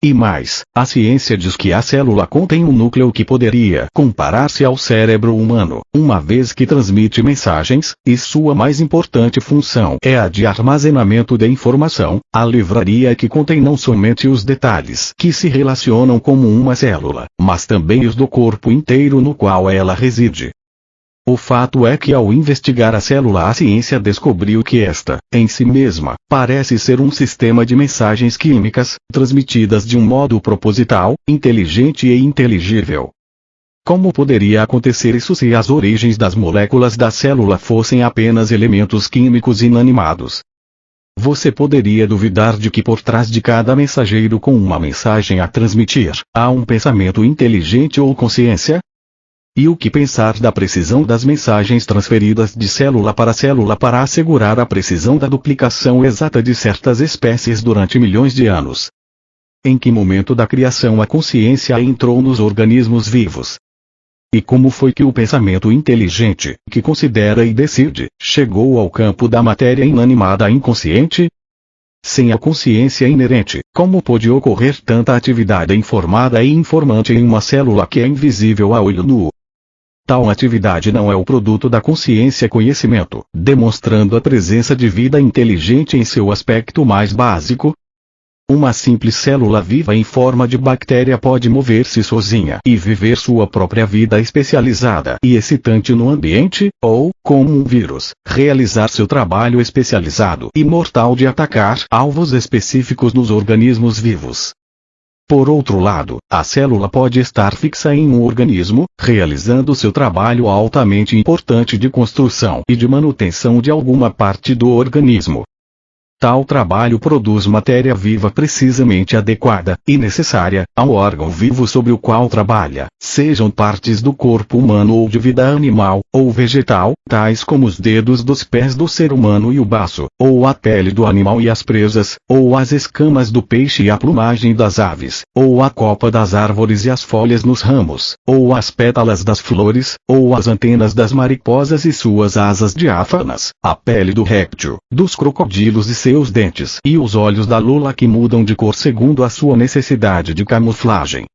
E mais, a ciência diz que a célula contém um núcleo que poderia comparar-se ao cérebro humano, uma vez que transmite mensagens, e sua mais importante função é a de armazenamento de informação, a livraria que contém não somente os detalhes que se relacionam como uma célula, mas também os do corpo inteiro no qual ela reside. O fato é que ao investigar a célula a ciência descobriu que esta, em si mesma, parece ser um sistema de mensagens químicas, transmitidas de um modo proposital, inteligente e inteligível. Como poderia acontecer isso se as origens das moléculas da célula fossem apenas elementos químicos inanimados? Você poderia duvidar de que por trás de cada mensageiro com uma mensagem a transmitir, há um pensamento inteligente ou consciência? E o que pensar da precisão das mensagens transferidas de célula para assegurar a precisão da duplicação exata de certas espécies durante milhões de anos? Em que momento da criação a consciência entrou nos organismos vivos? E como foi que o pensamento inteligente, que considera e decide, chegou ao campo da matéria inanimada inconsciente? Sem a consciência inerente, como pôde ocorrer tanta atividade informada e informante em uma célula que é invisível a olho nu? Tal atividade não é o produto da consciência-conhecimento, demonstrando a presença de vida inteligente em seu aspecto mais básico? Uma simples célula viva em forma de bactéria pode mover-se sozinha e viver sua própria vida especializada e excitante no ambiente, ou, como um vírus, realizar seu trabalho especializado e mortal de atacar alvos específicos nos organismos vivos. Por outro lado, a célula pode estar fixa em um organismo, realizando seu trabalho altamente importante de construção e de manutenção de alguma parte do organismo. Tal trabalho produz matéria viva precisamente adequada e necessária ao órgão vivo sobre o qual trabalha, sejam partes do corpo humano ou de vida animal, ou vegetal, tais como os dedos dos pés do ser humano e o baço, ou a pele do animal e as presas, ou as escamas do peixe e a plumagem das aves, ou a copa das árvores e as folhas nos ramos, ou as pétalas das flores, ou as antenas das mariposas e suas asas diáfanas, a pele do réptil, dos crocodilos e seus dentes e os olhos da lula que mudam de cor segundo a sua necessidade de camuflagem.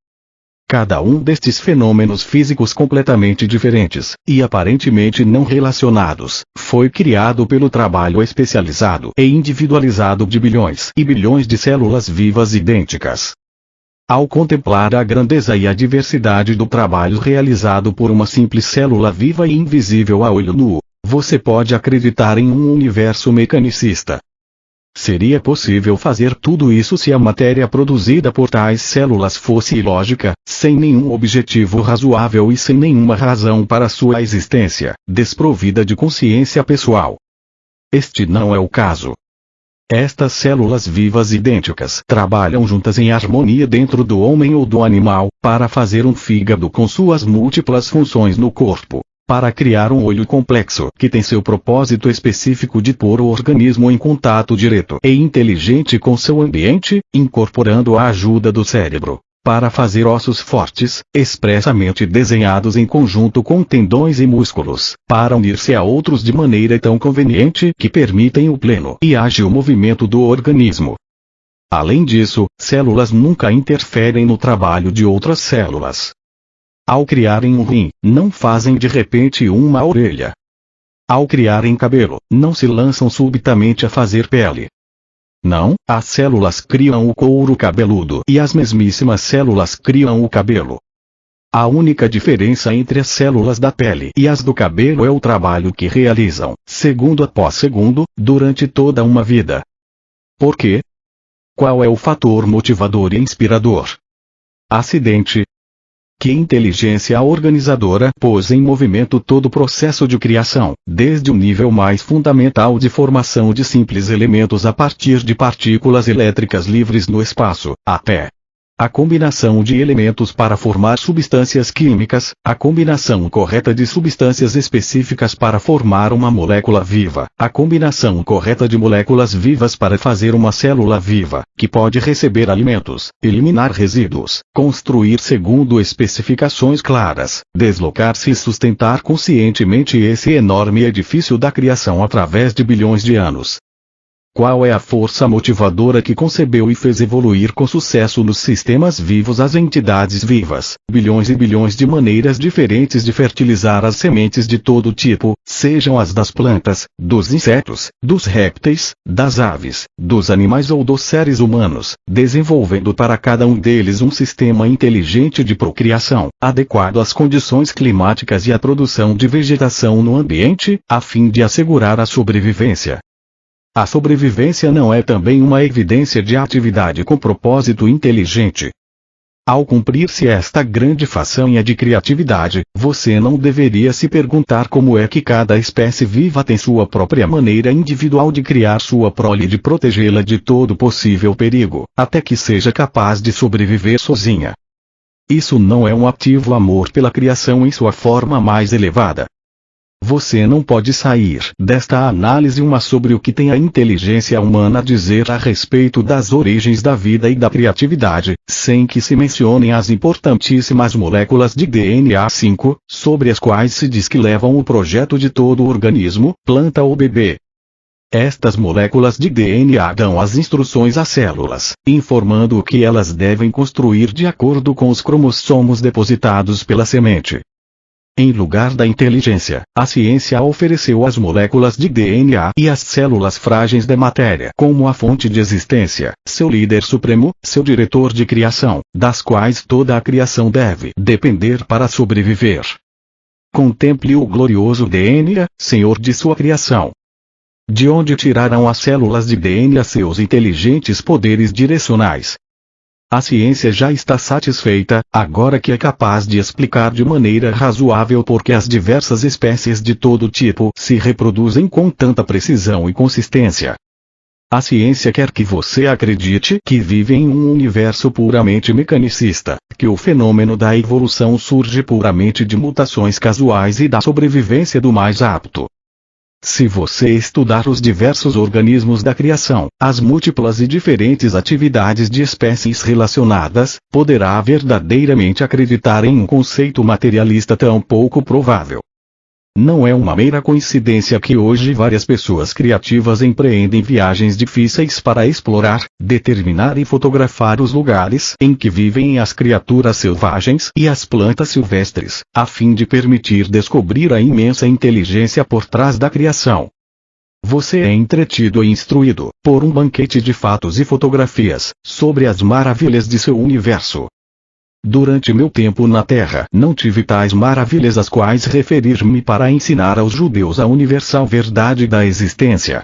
Cada um destes fenômenos físicos completamente diferentes, e aparentemente não relacionados, foi criado pelo trabalho especializado e individualizado de bilhões e bilhões de células vivas idênticas. Ao contemplar a grandeza e a diversidade do trabalho realizado por uma simples célula viva e invisível a olho nu, você pode acreditar em um universo mecanicista. Seria possível fazer tudo isso se a matéria produzida por tais células fosse ilógica, sem nenhum objetivo razoável e sem nenhuma razão para sua existência, desprovida de consciência pessoal. Este não é o caso. Estas células vivas idênticas trabalham juntas em harmonia dentro do homem ou do animal, para fazer um fígado com suas múltiplas funções no corpo. Para criar um olho complexo que tem seu propósito específico de pôr o organismo em contato direto e inteligente com seu ambiente, incorporando a ajuda do cérebro. Para fazer ossos fortes, expressamente desenhados em conjunto com tendões e músculos, para unir-se a outros de maneira tão conveniente que permitem o pleno e ágil movimento do organismo. Além disso, células nunca interferem no trabalho de outras células. Ao criarem um rim, não fazem de repente uma orelha. Ao criarem cabelo, não se lançam subitamente a fazer pele. Não, as células criam o couro cabeludo e as mesmíssimas células criam o cabelo. A única diferença entre as células da pele e as do cabelo é o trabalho que realizam, segundo após segundo, durante toda uma vida. Por quê? Qual é o fator motivador e inspirador? Acidente? Que inteligência organizadora pôs em movimento todo o processo de criação, desde o nível mais fundamental de formação de simples elementos a partir de partículas elétricas livres no espaço, até a combinação de elementos para formar substâncias químicas, a combinação correta de substâncias específicas para formar uma molécula viva, a combinação correta de moléculas vivas para fazer uma célula viva, que pode receber alimentos, eliminar resíduos, construir segundo especificações claras, deslocar-se e sustentar conscientemente esse enorme edifício da criação através de bilhões de anos. Qual é a força motivadora que concebeu e fez evoluir com sucesso nos sistemas vivos as entidades vivas, bilhões e bilhões de maneiras diferentes de fertilizar as sementes de todo tipo, sejam as das plantas, dos insetos, dos répteis, das aves, dos animais ou dos seres humanos, desenvolvendo para cada um deles um sistema inteligente de procriação, adequado às condições climáticas e à produção de vegetação no ambiente, a fim de assegurar a sobrevivência. A sobrevivência não é também uma evidência de atividade com propósito inteligente? Ao cumprir-se esta grande façanha de criatividade, você não deveria se perguntar como é que cada espécie viva tem sua própria maneira individual de criar sua prole e de protegê-la de todo possível perigo, até que seja capaz de sobreviver sozinha. Isso não é um ativo amor pela criação em sua forma mais elevada. Você não pode sair desta análise sobre o que tem a inteligência humana a dizer a respeito das origens da vida e da criatividade, sem que se mencionem as importantíssimas moléculas de DNA 5, sobre as quais se diz que levam o projeto de todo o organismo, planta ou bebê. Estas moléculas de DNA dão as instruções às células, informando o que elas devem construir de acordo com os cromossomos depositados pela semente. Em lugar da inteligência, a ciência ofereceu as moléculas de DNA e as células frágeis da matéria como a fonte de existência, seu líder supremo, seu diretor de criação, das quais toda a criação deve depender para sobreviver. Contemple o glorioso DNA, Senhor de sua criação. De onde tirarão as células de DNA seus inteligentes poderes direcionais? A ciência já está satisfeita, agora que é capaz de explicar de maneira razoável por que as diversas espécies de todo tipo se reproduzem com tanta precisão e consistência. A ciência quer que você acredite que vive em um universo puramente mecanicista, que o fenômeno da evolução surge puramente de mutações casuais e da sobrevivência do mais apto. Se você estudar os diversos organismos da criação, as múltiplas e diferentes atividades de espécies relacionadas, poderá verdadeiramente acreditar em um conceito materialista tão pouco provável. Não é uma mera coincidência que hoje várias pessoas criativas empreendem viagens difíceis para explorar, determinar e fotografar os lugares em que vivem as criaturas selvagens e as plantas silvestres, a fim de permitir descobrir a imensa inteligência por trás da criação. Você é entretido e instruído por um banquete de fatos e fotografias sobre as maravilhas de seu universo. Durante meu tempo na Terra não tive tais maravilhas às quais referir-me para ensinar aos judeus a universal verdade da existência.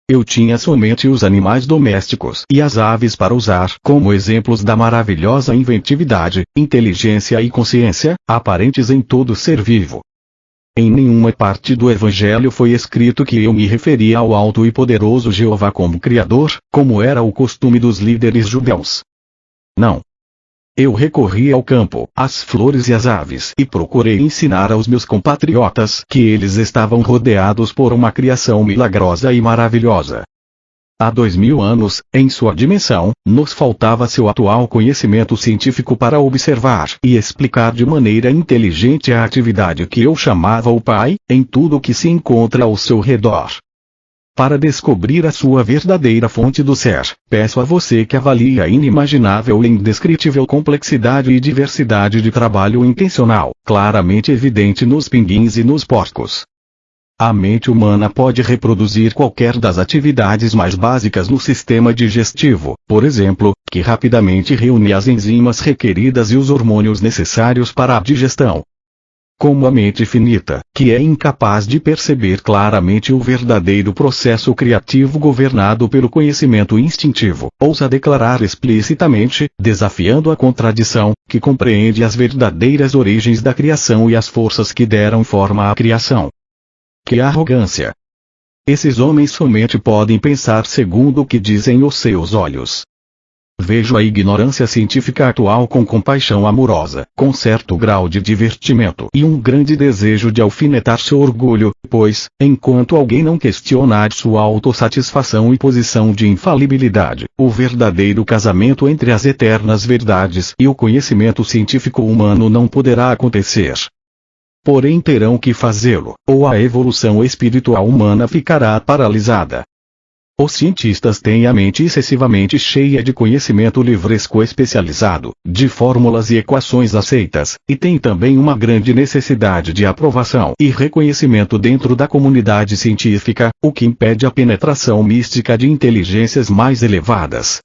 Eu tinha somente os animais domésticos e as aves para usar como exemplos da maravilhosa inventividade, inteligência e consciência, aparentes em todo ser vivo. Em nenhuma parte do Evangelho foi escrito que eu me referia ao alto e poderoso Jeová como Criador, como era o costume dos líderes judeus. Não. Eu recorri ao campo, às flores e às aves e procurei ensinar aos meus compatriotas que eles estavam rodeados por uma criação milagrosa e maravilhosa. Há 2000 anos, em sua dimensão, nos faltava seu atual conhecimento científico para observar e explicar de maneira inteligente a atividade que eu chamava o Pai, em tudo o que se encontra ao seu redor. Para descobrir a sua verdadeira fonte do ser, peço a você que avalie a inimaginável e indescritível complexidade e diversidade de trabalho intencional, claramente evidente nos pinguins e nos porcos. A mente humana pode reproduzir qualquer das atividades mais básicas no sistema digestivo, por exemplo, que rapidamente reúne as enzimas requeridas e os hormônios necessários para a digestão. Como a mente finita, que é incapaz de perceber claramente o verdadeiro processo criativo governado pelo conhecimento instintivo, ousa declarar explicitamente, desafiando a contradição, que compreende as verdadeiras origens da criação e as forças que deram forma à criação. Que arrogância! Esses homens somente podem pensar segundo o que dizem os seus olhos. Vejo a ignorância científica atual com compaixão amorosa, com certo grau de divertimento e um grande desejo de alfinetar seu orgulho, pois, enquanto alguém não questionar sua autossatisfação e posição de infalibilidade, o verdadeiro casamento entre as eternas verdades e o conhecimento científico humano não poderá acontecer. Porém terão que fazê-lo, ou a evolução espiritual humana ficará paralisada. Os cientistas têm a mente excessivamente cheia de conhecimento livresco especializado, de fórmulas e equações aceitas, e têm também uma grande necessidade de aprovação e reconhecimento dentro da comunidade científica, o que impede a penetração mística de inteligências mais elevadas.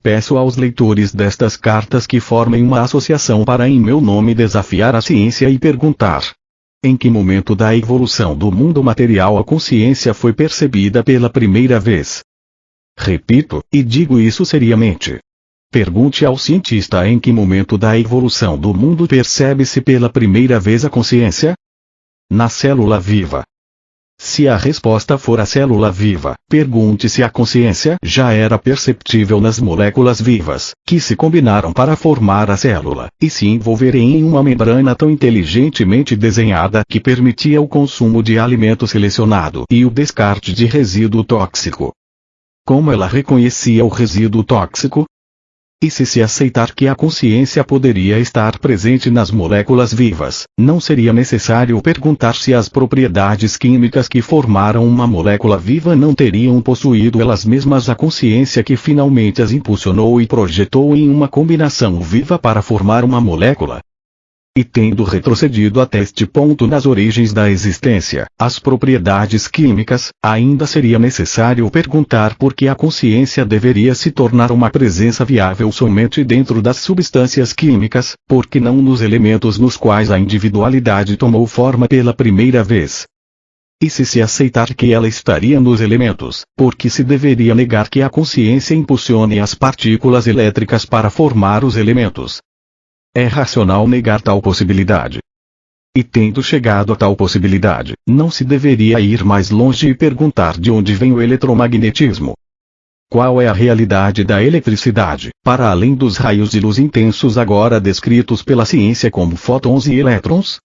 Peço aos leitores destas cartas que formem uma associação para em meu nome desafiar a ciência e perguntar: em que momento da evolução do mundo material a consciência foi percebida pela primeira vez? Repito, e digo isso seriamente. Pergunte ao cientista em que momento da evolução do mundo percebe-se pela primeira vez a consciência? Na célula viva. Se a resposta for a célula viva, pergunte se a consciência já era perceptível nas moléculas vivas, que se combinaram para formar a célula, e se envolverem em uma membrana tão inteligentemente desenhada que permitia o consumo de alimento selecionado e o descarte de resíduo tóxico. Como ela reconhecia o resíduo tóxico? E se aceitar que a consciência poderia estar presente nas moléculas vivas, não seria necessário perguntar se as propriedades químicas que formaram uma molécula viva não teriam possuído elas mesmas a consciência que finalmente as impulsionou e projetou em uma combinação viva para formar uma molécula. E tendo retrocedido até este ponto nas origens da existência, as propriedades químicas, ainda seria necessário perguntar por que a consciência deveria se tornar uma presença viável somente dentro das substâncias químicas, porque não nos elementos nos quais a individualidade tomou forma pela primeira vez. E se aceitar que ela estaria nos elementos, por que se deveria negar que a consciência impulsione as partículas elétricas para formar os elementos? É racional negar tal possibilidade. E tendo chegado a tal possibilidade, não se deveria ir mais longe e perguntar de onde vem o eletromagnetismo. Qual é a realidade da eletricidade, para além dos raios de luz intensos agora descritos pela ciência como fótons e elétrons?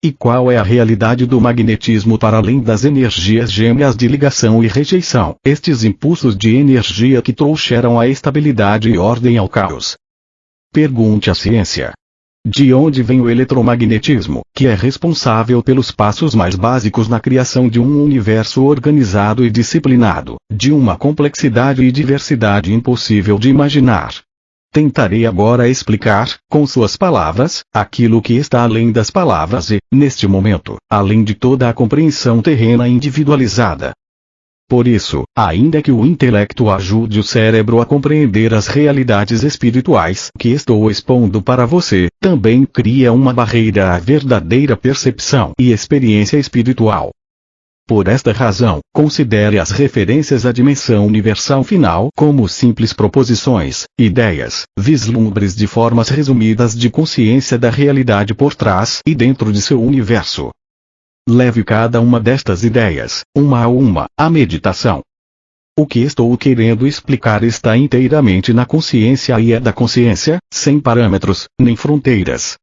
E qual é a realidade do magnetismo para além das energias gêmeas de ligação e rejeição, estes impulsos de energia que trouxeram a estabilidade e ordem ao caos? Pergunte à ciência. De onde vem o eletromagnetismo, que é responsável pelos passos mais básicos na criação de um universo organizado e disciplinado, de uma complexidade e diversidade impossível de imaginar? Tentarei agora explicar, com suas palavras, aquilo que está além das palavras e, neste momento, além de toda a compreensão terrena individualizada. Por isso, ainda que o intelecto ajude o cérebro a compreender as realidades espirituais que estou expondo para você, também cria uma barreira à verdadeira percepção e experiência espiritual. Por esta razão, considere as referências à dimensão universal final como simples proposições, ideias, vislumbres de formas resumidas de consciência da realidade por trás e dentro de seu universo. Leve cada uma destas ideias, uma a uma, à meditação. O que estou querendo explicar está inteiramente na consciência e é da consciência, sem parâmetros, nem fronteiras.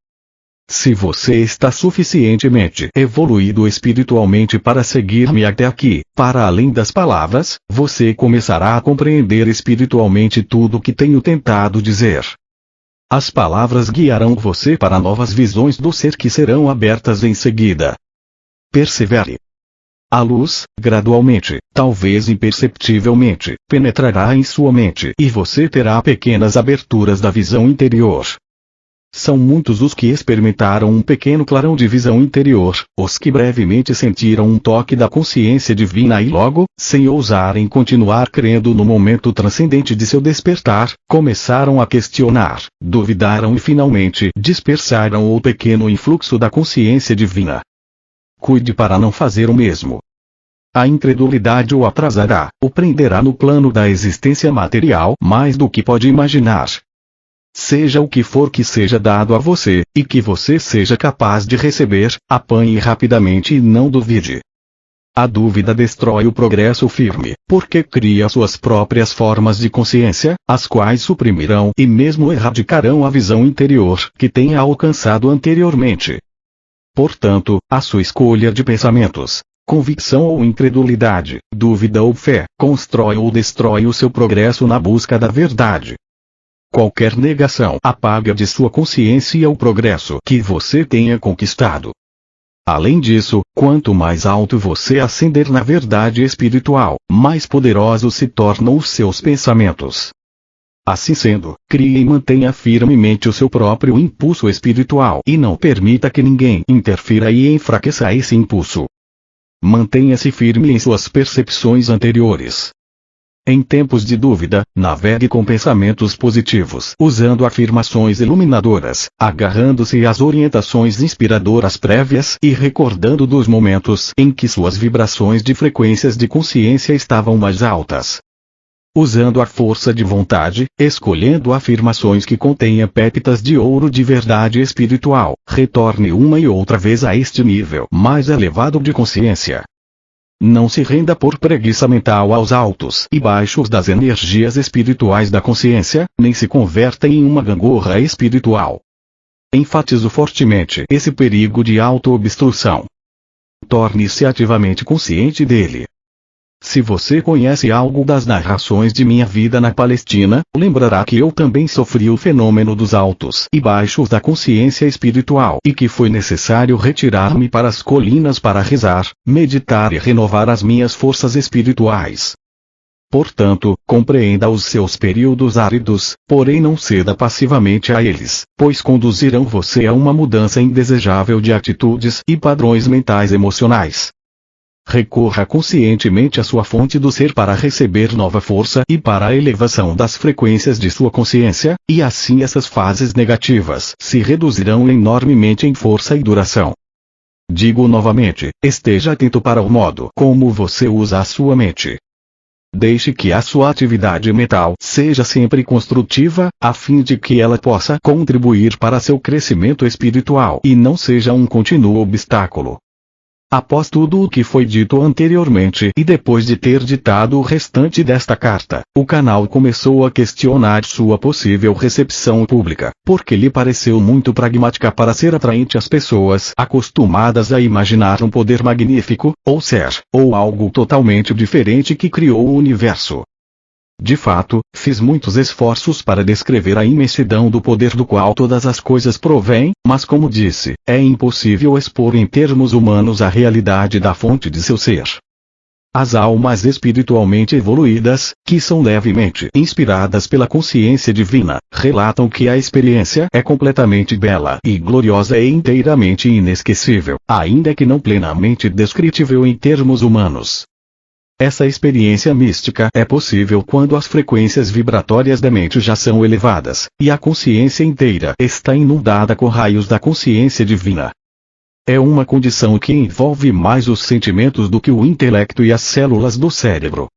Se você está suficientemente evoluído espiritualmente para seguir-me até aqui, para além das palavras, você começará a compreender espiritualmente tudo o que tenho tentado dizer. As palavras guiarão você para novas visões do ser que serão abertas em seguida. Persevere. A luz, gradualmente, talvez imperceptivelmente, penetrará em sua mente e você terá pequenas aberturas da visão interior. São muitos os que experimentaram um pequeno clarão de visão interior, os que brevemente sentiram um toque da consciência divina e logo, sem ousarem continuar crendo no momento transcendente de seu despertar, começaram a questionar, duvidaram e finalmente dispersaram o pequeno influxo da consciência divina. Cuide para não fazer o mesmo. A incredulidade o atrasará, o prenderá no plano da existência material mais do que pode imaginar. Seja o que for que seja dado a você, e que você seja capaz de receber, apanhe rapidamente e não duvide. A dúvida destrói o progresso firme, porque cria suas próprias formas de consciência, as quais suprimirão e mesmo erradicarão a visão interior que tenha alcançado anteriormente. Portanto, a sua escolha de pensamentos, convicção ou incredulidade, dúvida ou fé, constrói ou destrói o seu progresso na busca da verdade. Qualquer negação apaga de sua consciência o progresso que você tenha conquistado. Além disso, quanto mais alto você ascender na verdade espiritual, mais poderosos se tornam os seus pensamentos. Assim sendo, crie e mantenha firmemente o seu próprio impulso espiritual e não permita que ninguém interfira e enfraqueça esse impulso. Mantenha-se firme em suas percepções anteriores. Em tempos de dúvida, navegue com pensamentos positivos, usando afirmações iluminadoras, agarrando-se às orientações inspiradoras prévias e recordando dos momentos em que suas vibrações de frequências de consciência estavam mais altas. Usando a força de vontade, escolhendo afirmações que contenham pépitas de ouro de verdade espiritual, retorne uma e outra vez a este nível mais elevado de consciência. Não se renda por preguiça mental aos altos e baixos das energias espirituais da consciência, nem se converta em uma gangorra espiritual. Enfatizo fortemente esse perigo de auto-obstrução. Torne-se ativamente consciente dele. Se você conhece algo das narrações de minha vida na Palestina, lembrará que eu também sofri o fenômeno dos altos e baixos da consciência espiritual e que foi necessário retirar-me para as colinas para rezar, meditar e renovar as minhas forças espirituais. Portanto, compreenda os seus períodos áridos, porém não ceda passivamente a eles, pois conduzirão você a uma mudança indesejável de atitudes e padrões mentais emocionais. Recorra conscientemente à sua fonte do ser para receber nova força e para a elevação das frequências de sua consciência, e assim essas fases negativas se reduzirão enormemente em força e duração. Digo novamente, esteja atento para o modo como você usa a sua mente. Deixe que a sua atividade mental seja sempre construtiva, a fim de que ela possa contribuir para seu crescimento espiritual e não seja um contínuo obstáculo. Após tudo o que foi dito anteriormente e depois de ter ditado o restante desta carta, o canal começou a questionar sua possível recepção pública, porque lhe pareceu muito pragmática para ser atraente às pessoas acostumadas a imaginar um poder magnífico, ou ser, ou algo totalmente diferente que criou o universo. De fato, fiz muitos esforços para descrever a imensidão do poder do qual todas as coisas provêm, mas como disse, é impossível expor em termos humanos a realidade da fonte de seu ser. As almas espiritualmente evoluídas, que são levemente inspiradas pela consciência divina, relatam que a experiência é completamente bela e gloriosa e inteiramente inesquecível, ainda que não plenamente descritível em termos humanos. Essa experiência mística é possível quando as frequências vibratórias da mente já são elevadas, e a consciência inteira está inundada com raios da consciência divina. É uma condição que envolve mais os sentimentos do que o intelecto e as células do cérebro.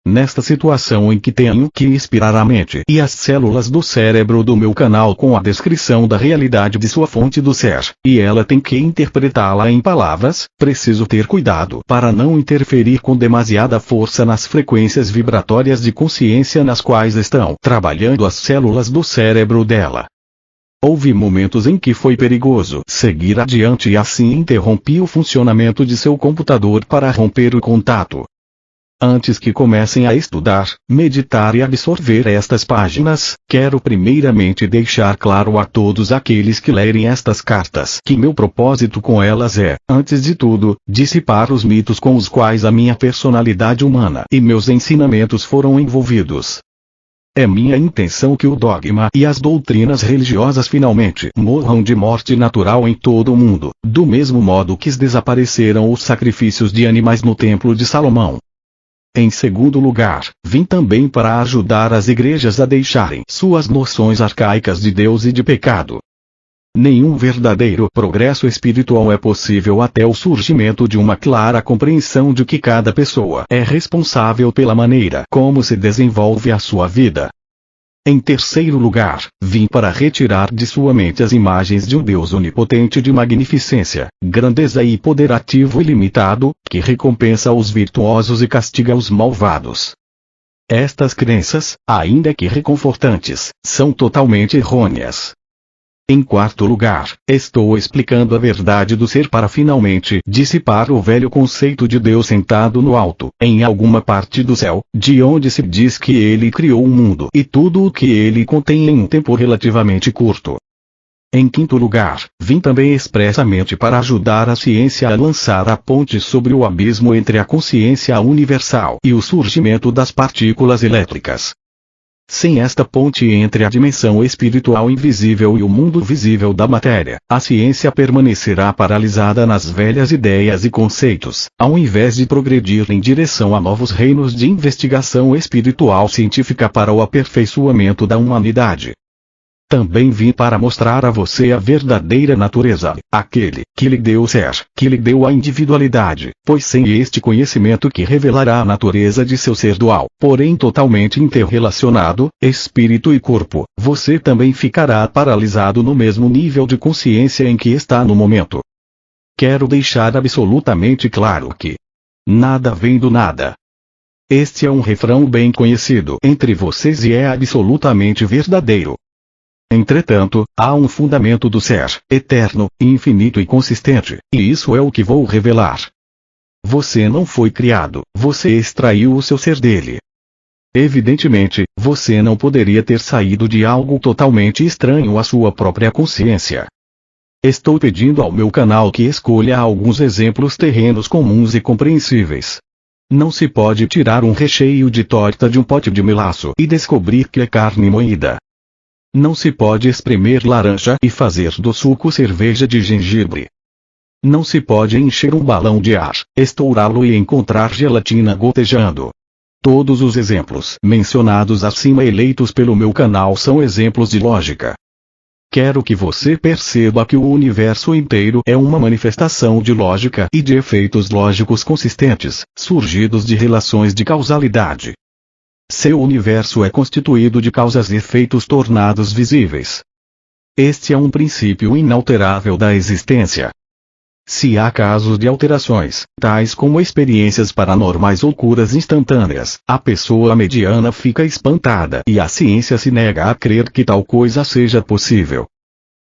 Nesta situação em que tenho que inspirar a mente e as células do cérebro do meu canal com a descrição da realidade de sua fonte do ser, e ela tem que interpretá-la em palavras, preciso ter cuidado para não interferir com demasiada força nas frequências vibratórias de consciência nas quais estão trabalhando as células do cérebro dela. Houve momentos em que foi perigoso seguir adiante e assim interrompi o funcionamento de seu computador para romper o contato. Antes que comecem a estudar, meditar e absorver estas páginas, quero primeiramente deixar claro a todos aqueles que lerem estas cartas que meu propósito com elas é, antes de tudo, dissipar os mitos com os quais a minha personalidade humana e meus ensinamentos foram envolvidos. É minha intenção que o dogma e as doutrinas religiosas finalmente morram de morte natural em todo o mundo, do mesmo modo que desapareceram os sacrifícios de animais no Templo de Salomão. Em segundo lugar, vim também para ajudar as igrejas a deixarem suas noções arcaicas de Deus e de pecado. Nenhum verdadeiro progresso espiritual é possível até o surgimento de uma clara compreensão de que cada pessoa é responsável pela maneira como se desenvolve a sua vida. Em terceiro lugar, vim para retirar de sua mente as imagens de um Deus onipotente de magnificência, grandeza e poder ativo ilimitado, que recompensa os virtuosos e castiga os malvados. Estas crenças, ainda que reconfortantes, são totalmente errôneas. Em quarto lugar, estou explicando a verdade do ser para finalmente dissipar o velho conceito de Deus sentado no alto, em alguma parte do céu, de onde se diz que ele criou o mundo e tudo o que ele contém em um tempo relativamente curto. Em quinto lugar, vim também expressamente para ajudar a ciência a lançar a ponte sobre o abismo entre a consciência universal e o surgimento das partículas elétricas. Sem esta ponte entre a dimensão espiritual invisível e o mundo visível da matéria, a ciência permanecerá paralisada nas velhas ideias e conceitos, ao invés de progredir em direção a novos reinos de investigação espiritual científica para o aperfeiçoamento da humanidade. Também vim para mostrar a você a verdadeira natureza, aquele que lhe deu o ser, que lhe deu a individualidade, pois sem este conhecimento que revelará a natureza de seu ser dual, porém totalmente interrelacionado, espírito e corpo, você também ficará paralisado no mesmo nível de consciência em que está no momento. Quero deixar absolutamente claro que nada vem do nada. Este é um refrão bem conhecido entre vocês e é absolutamente verdadeiro. Entretanto, há um fundamento do ser, eterno, infinito e consistente, e isso é o que vou revelar. Você não foi criado, você extraiu o seu ser dele. Evidentemente, você não poderia ter saído de algo totalmente estranho à sua própria consciência. Estou pedindo ao meu canal que escolha alguns exemplos terrenos comuns e compreensíveis. Não se pode tirar um recheio de torta de um pote de melaço e descobrir que é carne moída. Não se pode espremer laranja e fazer do suco cerveja de gengibre. Não se pode encher um balão de ar, estourá-lo e encontrar gelatina gotejando. Todos os exemplos mencionados acima eleitos pelo meu canal são exemplos de lógica. Quero que você perceba que o universo inteiro é uma manifestação de lógica e de efeitos lógicos consistentes, surgidos de relações de causalidade. Seu universo é constituído de causas e efeitos tornados visíveis. Este é um princípio inalterável da existência. Se há casos de alterações, tais como experiências paranormais ou curas instantâneas, a pessoa mediana fica espantada e a ciência se nega a crer que tal coisa seja possível.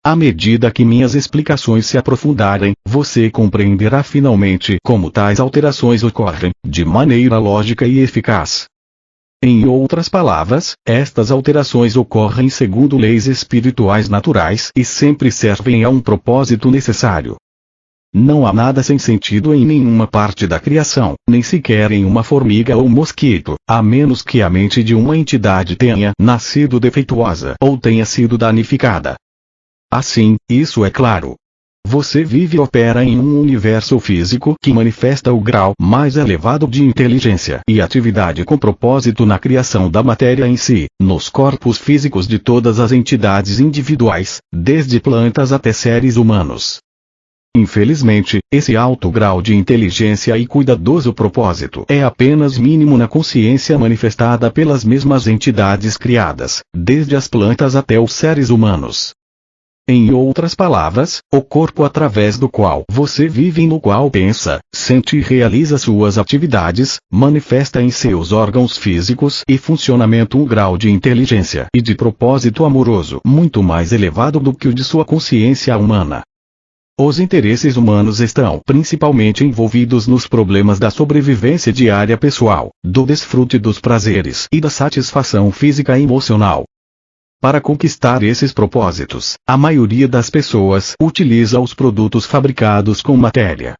À medida que minhas explicações se aprofundarem, você compreenderá finalmente como tais alterações ocorrem, de maneira lógica e eficaz. Em outras palavras, estas alterações ocorrem segundo leis espirituais naturais e sempre servem a um propósito necessário. Não há nada sem sentido em nenhuma parte da criação, nem sequer em uma formiga ou mosquito, a menos que a mente de uma entidade tenha nascido defeituosa ou tenha sido danificada. Assim, isso é claro. Você vive e opera em um universo físico que manifesta o grau mais elevado de inteligência e atividade com propósito na criação da matéria em si, nos corpos físicos de todas as entidades individuais, desde plantas até seres humanos. Infelizmente, esse alto grau de inteligência e cuidadoso propósito é apenas mínimo na consciência manifestada pelas mesmas entidades criadas, desde as plantas até os seres humanos. Em outras palavras, o corpo através do qual você vive e no qual pensa, sente e realiza suas atividades, manifesta em seus órgãos físicos e funcionamento um grau de inteligência e de propósito amoroso muito mais elevado do que o de sua consciência humana. Os interesses humanos estão principalmente envolvidos nos problemas da sobrevivência diária pessoal, do desfrute dos prazeres e da satisfação física e emocional. Para conquistar esses propósitos, a maioria das pessoas utiliza os produtos fabricados com matéria.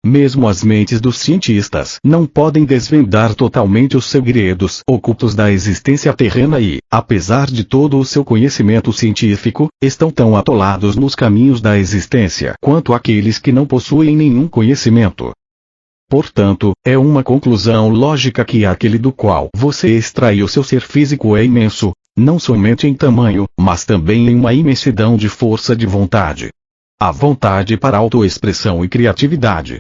Mesmo as mentes dos cientistas não podem desvendar totalmente os segredos ocultos da existência terrena e, apesar de todo o seu conhecimento científico, estão tão atolados nos caminhos da existência quanto aqueles que não possuem nenhum conhecimento. Portanto, é uma conclusão lógica que aquele do qual você extraiu seu ser físico é imenso, não somente em tamanho, mas também em uma imensidão de força de vontade. A vontade para autoexpressão e criatividade.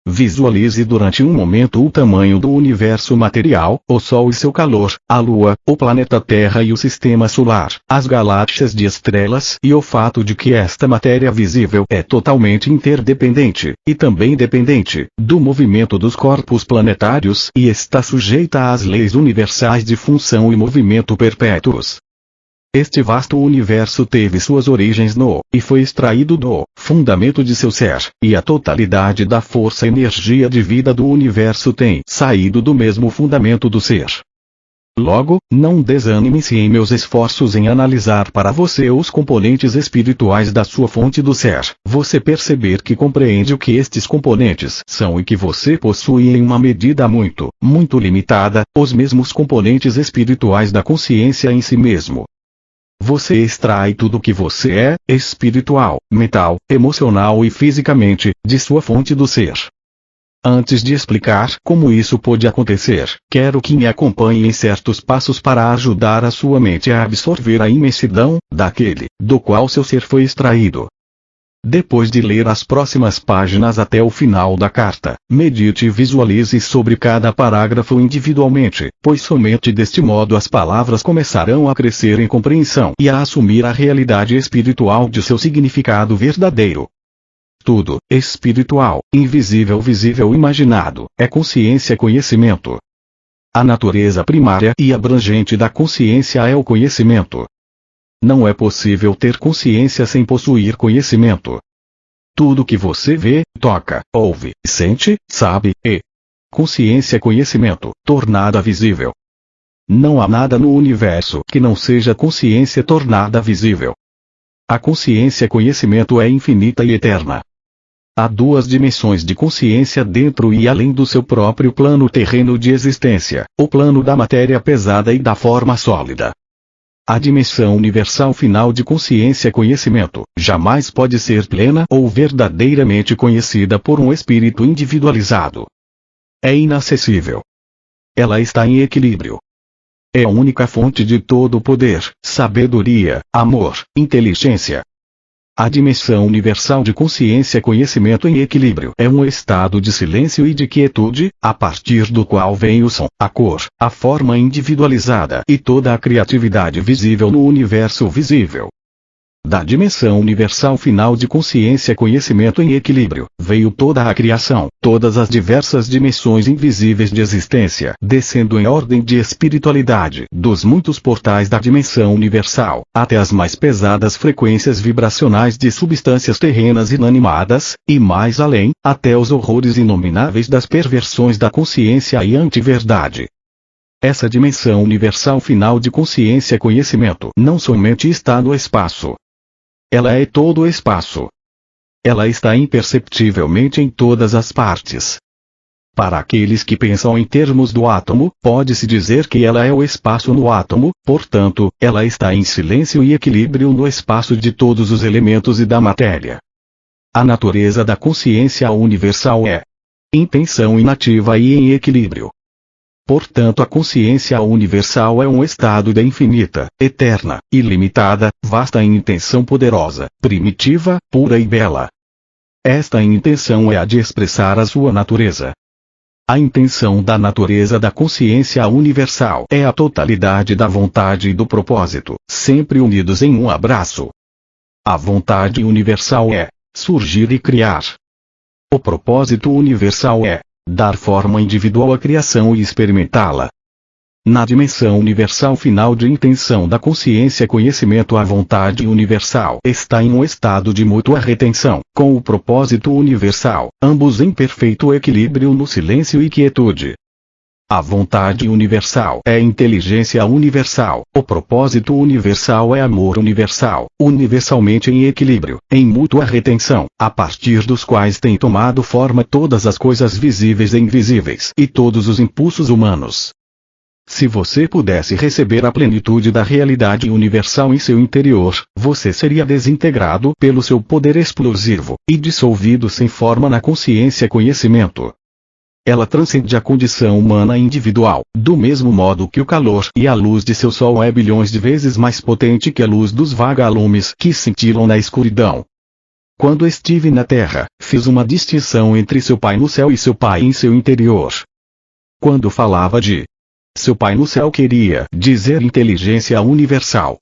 Visualize durante um momento o tamanho do universo material, o Sol e seu calor, a Lua, o planeta Terra e o Sistema Solar, as galáxias de estrelas e o fato de que esta matéria visível é totalmente interdependente, e também dependente, do movimento dos corpos planetários e está sujeita às leis universais de função e movimento perpétuos. Este vasto universo teve suas origens no, e foi extraído do, fundamento de seu ser, e a totalidade da força e energia de vida do universo tem saído do mesmo fundamento do ser. Logo, não desanime-se em meus esforços em analisar para você os componentes espirituais da sua fonte do ser, você perceber que compreende o que estes componentes são e que você possui em uma medida muito, muito limitada, os mesmos componentes espirituais da consciência em si mesmo. Você extrai tudo o que você é, espiritual, mental, emocional e fisicamente, de sua fonte do ser. Antes de explicar como isso pode acontecer, quero que me acompanhe em certos passos para ajudar a sua mente a absorver a imensidão daquele do qual seu ser foi extraído. Depois de ler as próximas páginas até o final da carta, medite e visualize sobre cada parágrafo individualmente, pois somente deste modo as palavras começarão a crescer em compreensão e a assumir a realidade espiritual de seu significado verdadeiro. Tudo, espiritual, invisível, visível, imaginado, é consciência-conhecimento. A natureza primária e abrangente da consciência é o conhecimento. Não é possível ter consciência sem possuir conhecimento. Tudo que você vê, toca, ouve, sente, sabe, é consciência-conhecimento, tornada visível. Não há nada no universo que não seja consciência tornada visível. A consciência-conhecimento é infinita e eterna. Há duas dimensões de consciência dentro e além do seu próprio plano terreno de existência, o plano da matéria pesada e da forma sólida. A dimensão universal final de consciência-conhecimento jamais pode ser plena ou verdadeiramente conhecida por um espírito individualizado. É inacessível. Ela está em equilíbrio. É a única fonte de todo poder, sabedoria, amor, inteligência. A dimensão universal de consciência-conhecimento em equilíbrio é um estado de silêncio e de quietude, a partir do qual vem o som, a cor, a forma individualizada e toda a criatividade visível no universo visível. Da dimensão universal final de consciência-conhecimento em equilíbrio, veio toda a criação, todas as diversas dimensões invisíveis de existência, descendo em ordem de espiritualidade, dos muitos portais da dimensão universal, até as mais pesadas frequências vibracionais de substâncias terrenas inanimadas, e mais além, até os horrores inomináveis das perversões da consciência e antiverdade. Essa dimensão universal final de consciência-conhecimento não somente está no espaço. Ela é todo o espaço. Ela está imperceptivelmente em todas as partes. Para aqueles que pensam em termos do átomo, pode-se dizer que ela é o espaço no átomo, portanto, ela está em silêncio e equilíbrio no espaço de todos os elementos e da matéria. A natureza da consciência universal é intenção inativa e em equilíbrio. Portanto, a consciência universal é um estado de infinita, eterna, ilimitada, vasta intenção poderosa, primitiva, pura e bela. Esta intenção é a de expressar a sua natureza. A intenção da natureza da consciência universal é a totalidade da vontade e do propósito, sempre unidos em um abraço. A vontade universal é surgir e criar. O propósito universal é dar forma individual à criação e experimentá-la. Na dimensão universal final de intenção da consciência-conhecimento, a vontade universal está em um estado de mútua retenção, com o propósito universal, ambos em perfeito equilíbrio no silêncio e quietude. A vontade universal é inteligência universal, o propósito universal é amor universal, universalmente em equilíbrio, em mútua retenção, a partir dos quais têm tomado forma todas as coisas visíveis e invisíveis e todos os impulsos humanos. Se você pudesse receber a plenitude da realidade universal em seu interior, você seria desintegrado pelo seu poder explosivo, e dissolvido sem forma na consciência-conhecimento. Ela transcende a condição humana individual, do mesmo modo que o calor e a luz de seu sol é bilhões de vezes mais potente que a luz dos vagalumes que cintilam na escuridão. Quando estive na Terra, fiz uma distinção entre seu Pai no céu e seu Pai em seu interior. Quando falava de seu Pai no céu, queria dizer inteligência universal.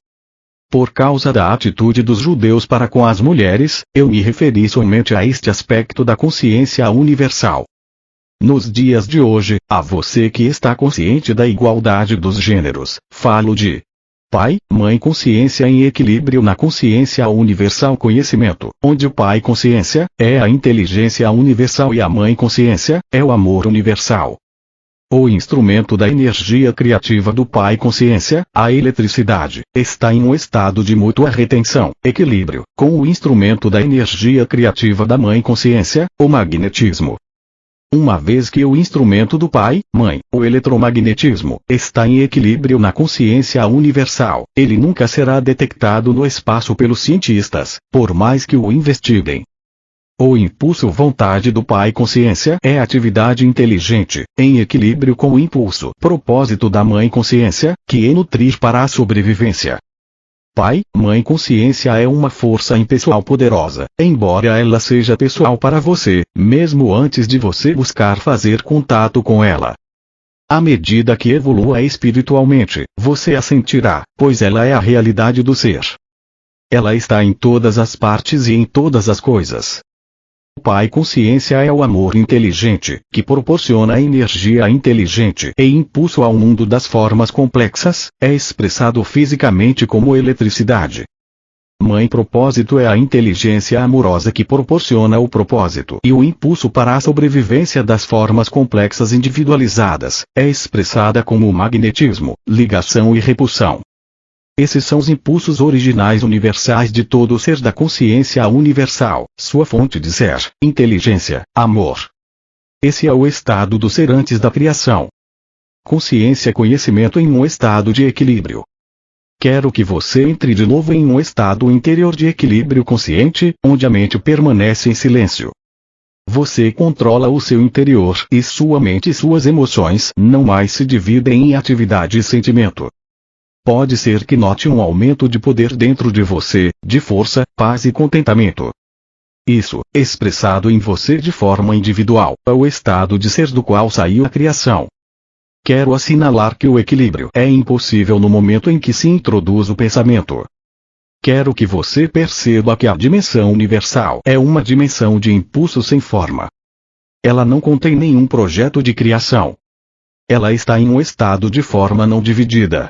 Por causa da atitude dos judeus para com as mulheres, eu me referi somente a este aspecto da consciência universal. Nos dias de hoje, a você que está consciente da igualdade dos gêneros, falo de Pai, Mãe consciência em equilíbrio na consciência universal conhecimento, onde o Pai consciência é a inteligência universal e a Mãe consciência é o amor universal. O instrumento da energia criativa do Pai consciência, a eletricidade, está em um estado de mútua retenção, equilíbrio, com o instrumento da energia criativa da Mãe consciência, o magnetismo. Uma vez que o instrumento do Pai, Mãe, o eletromagnetismo, está em equilíbrio na consciência universal, ele nunca será detectado no espaço pelos cientistas, por mais que o investiguem. O impulso vontade do Pai consciência é atividade inteligente, em equilíbrio com o impulso propósito da Mãe consciência, que é nutrir para a sobrevivência. Pai, Mãe consciência é uma força impessoal poderosa, embora ela seja pessoal para você, mesmo antes de você buscar fazer contato com ela. À medida que evolua espiritualmente, você a sentirá, pois ela é a realidade do ser. Ela está em todas as partes e em todas as coisas. O Pai consciência é o amor inteligente, que proporciona energia inteligente e impulso ao mundo das formas complexas, é expressado fisicamente como eletricidade. Mãe propósito é a inteligência amorosa que proporciona o propósito e o impulso para a sobrevivência das formas complexas individualizadas, é expressada como magnetismo, ligação e repulsão. Esses são os impulsos originais universais de todo o ser da consciência universal, sua fonte de ser, inteligência, amor. Esse é o estado do ser antes da criação. Consciência conhecimento em um estado de equilíbrio. Quero que você entre de novo em um estado interior de equilíbrio consciente, onde a mente permanece em silêncio. Você controla o seu interior e sua mente e suas emoções não mais se dividem em atividade e sentimento. Pode ser que note um aumento de poder dentro de você, de força, paz e contentamento. Isso, expressado em você de forma individual, é o estado de ser do qual saiu a criação. Quero assinalar que o equilíbrio é impossível no momento em que se introduz o pensamento. Quero que você perceba que a dimensão universal é uma dimensão de impulso sem forma. Ela não contém nenhum projeto de criação. Ela está em um estado de forma não dividida.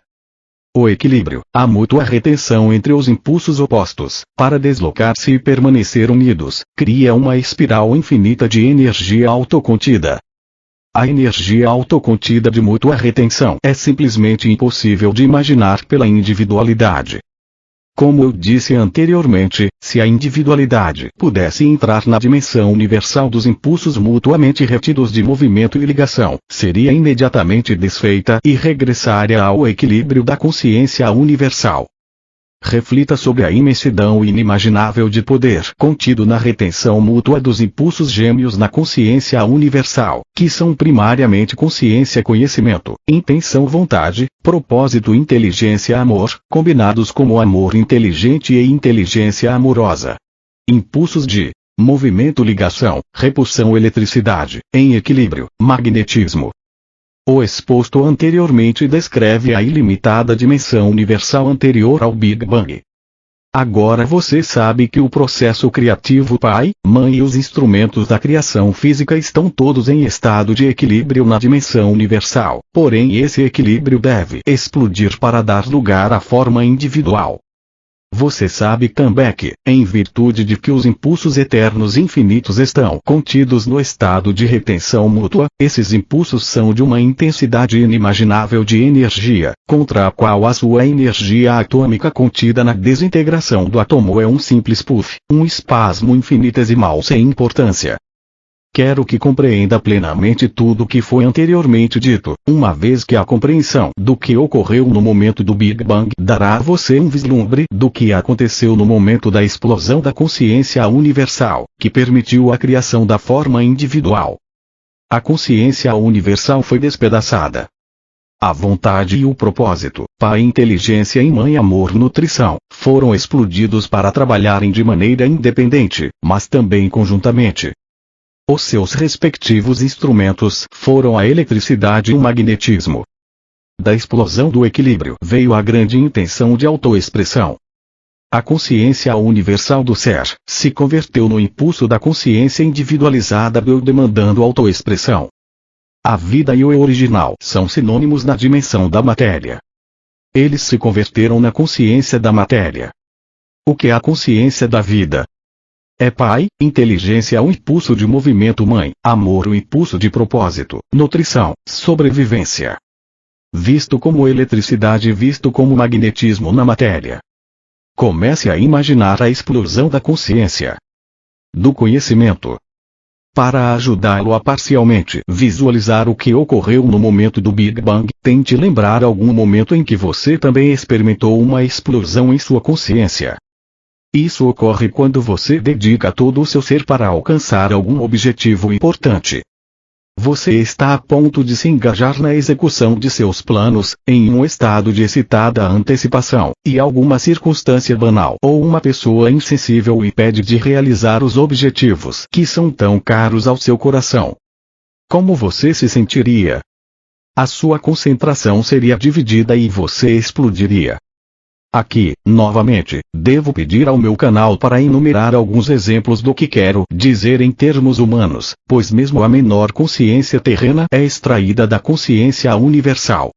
O equilíbrio, a mútua retenção entre os impulsos opostos, para deslocar-se e permanecer unidos, cria uma espiral infinita de energia autocontida. A energia autocontida de mútua retenção é simplesmente impossível de imaginar pela individualidade. Como eu disse anteriormente, se a individualidade pudesse entrar na dimensão universal dos impulsos mutuamente retidos de movimento e ligação, seria imediatamente desfeita e regressaria ao equilíbrio da consciência universal. Reflita sobre a imensidão inimaginável de poder contido na retenção mútua dos impulsos gêmeos na consciência universal, que são primariamente consciência-conhecimento, intenção-vontade, propósito inteligência-amor, combinados como amor inteligente e inteligência amorosa. Impulsos de movimento-ligação, repulsão-eletricidade, em equilíbrio, magnetismo. O exposto anteriormente descreve a ilimitada dimensão universal anterior ao Big Bang. Agora você sabe que o processo criativo Pai, Mãe e os instrumentos da criação física estão todos em estado de equilíbrio na dimensão universal, porém esse equilíbrio deve explodir para dar lugar à forma individual. Você sabe também que, em virtude de que os impulsos eternos infinitos estão contidos no estado de retenção mútua, esses impulsos são de uma intensidade inimaginável de energia, contra a qual a sua energia atômica contida na desintegração do átomo é um simples puff, um espasmo infinitesimal sem importância. Quero que compreenda plenamente tudo o que foi anteriormente dito, uma vez que a compreensão do que ocorreu no momento do Big Bang dará a você um vislumbre do que aconteceu no momento da explosão da consciência universal, que permitiu a criação da forma individual. A consciência universal foi despedaçada. a vontade e o propósito, Pai inteligência e Mãe amor nutrição, foram explodidos para trabalharem de maneira independente, mas também conjuntamente. Os seus respectivos instrumentos foram a eletricidade e o magnetismo. Da explosão do equilíbrio veio a grande intenção de autoexpressão. A consciência universal do ser se converteu no impulso da consciência individualizada demandando autoexpressão. A vida e o original são sinônimos na dimensão da matéria. Eles se converteram na consciência da matéria. O que é a consciência da vida? É Pai, inteligência o impulso de movimento Mãe, amor o impulso de propósito, nutrição, sobrevivência. Visto como eletricidade visto como magnetismo na matéria. Comece a imaginar a explosão da consciência. Do conhecimento. Para ajudá-lo a parcialmente visualizar o que ocorreu no momento do Big Bang, tente lembrar algum momento em que você também experimentou uma explosão em sua consciência. Isso ocorre quando você dedica todo o seu ser para alcançar algum objetivo importante. Você está a ponto de se engajar na execução de seus planos, em um estado de excitada antecipação, e alguma circunstância banal ou uma pessoa insensível o impede de realizar os objetivos que são tão caros ao seu coração. Como você se sentiria? A sua concentração seria dividida e você explodiria. Aqui, novamente, devo pedir ao meu canal para enumerar alguns exemplos do que quero dizer em termos humanos, pois mesmo a menor consciência terrena é extraída da consciência universal.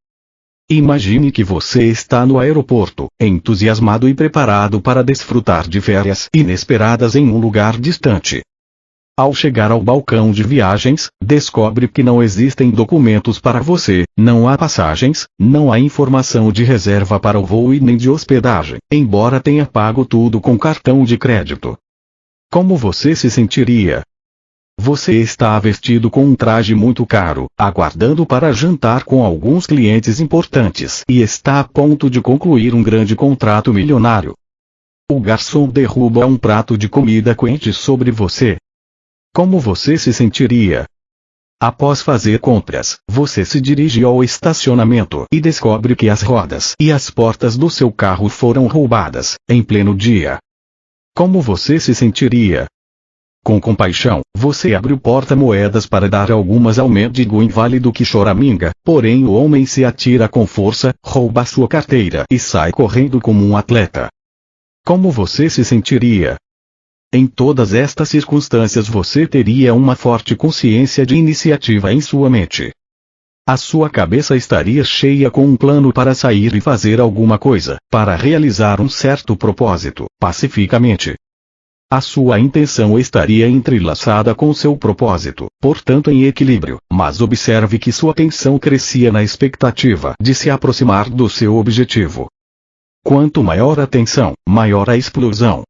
Imagine que você está no aeroporto, entusiasmado e preparado para desfrutar de férias inesperadas em um lugar distante. Ao chegar ao balcão de viagens, descobre que não existem documentos para você, não há passagens, não há informação de reserva para o voo e nem de hospedagem, embora tenha pago tudo com cartão de crédito. Como você se sentiria? Você está vestido com um traje muito caro, aguardando para jantar com alguns clientes importantes e está a ponto de concluir um grande contrato milionário. O garçom derruba um prato de comida quente sobre você. Como você se sentiria? Após fazer compras, você se dirige ao estacionamento e descobre que as rodas e as portas do seu carro foram roubadas, em pleno dia. Como você se sentiria? Com compaixão, você abre o porta-moedas para dar algumas ao mendigo inválido que choraminga, porém o homem se atira com força, rouba sua carteira e sai correndo como um atleta. Como você se sentiria? Em todas estas circunstâncias você teria uma forte consciência de iniciativa em sua mente. A sua cabeça estaria cheia com um plano para sair e fazer alguma coisa, para realizar um certo propósito, pacificamente. A sua intenção estaria entrelaçada com seu propósito, portanto em equilíbrio, mas observe que sua atenção crescia na expectativa de se aproximar do seu objetivo. Quanto maior a tensão, maior a explosão.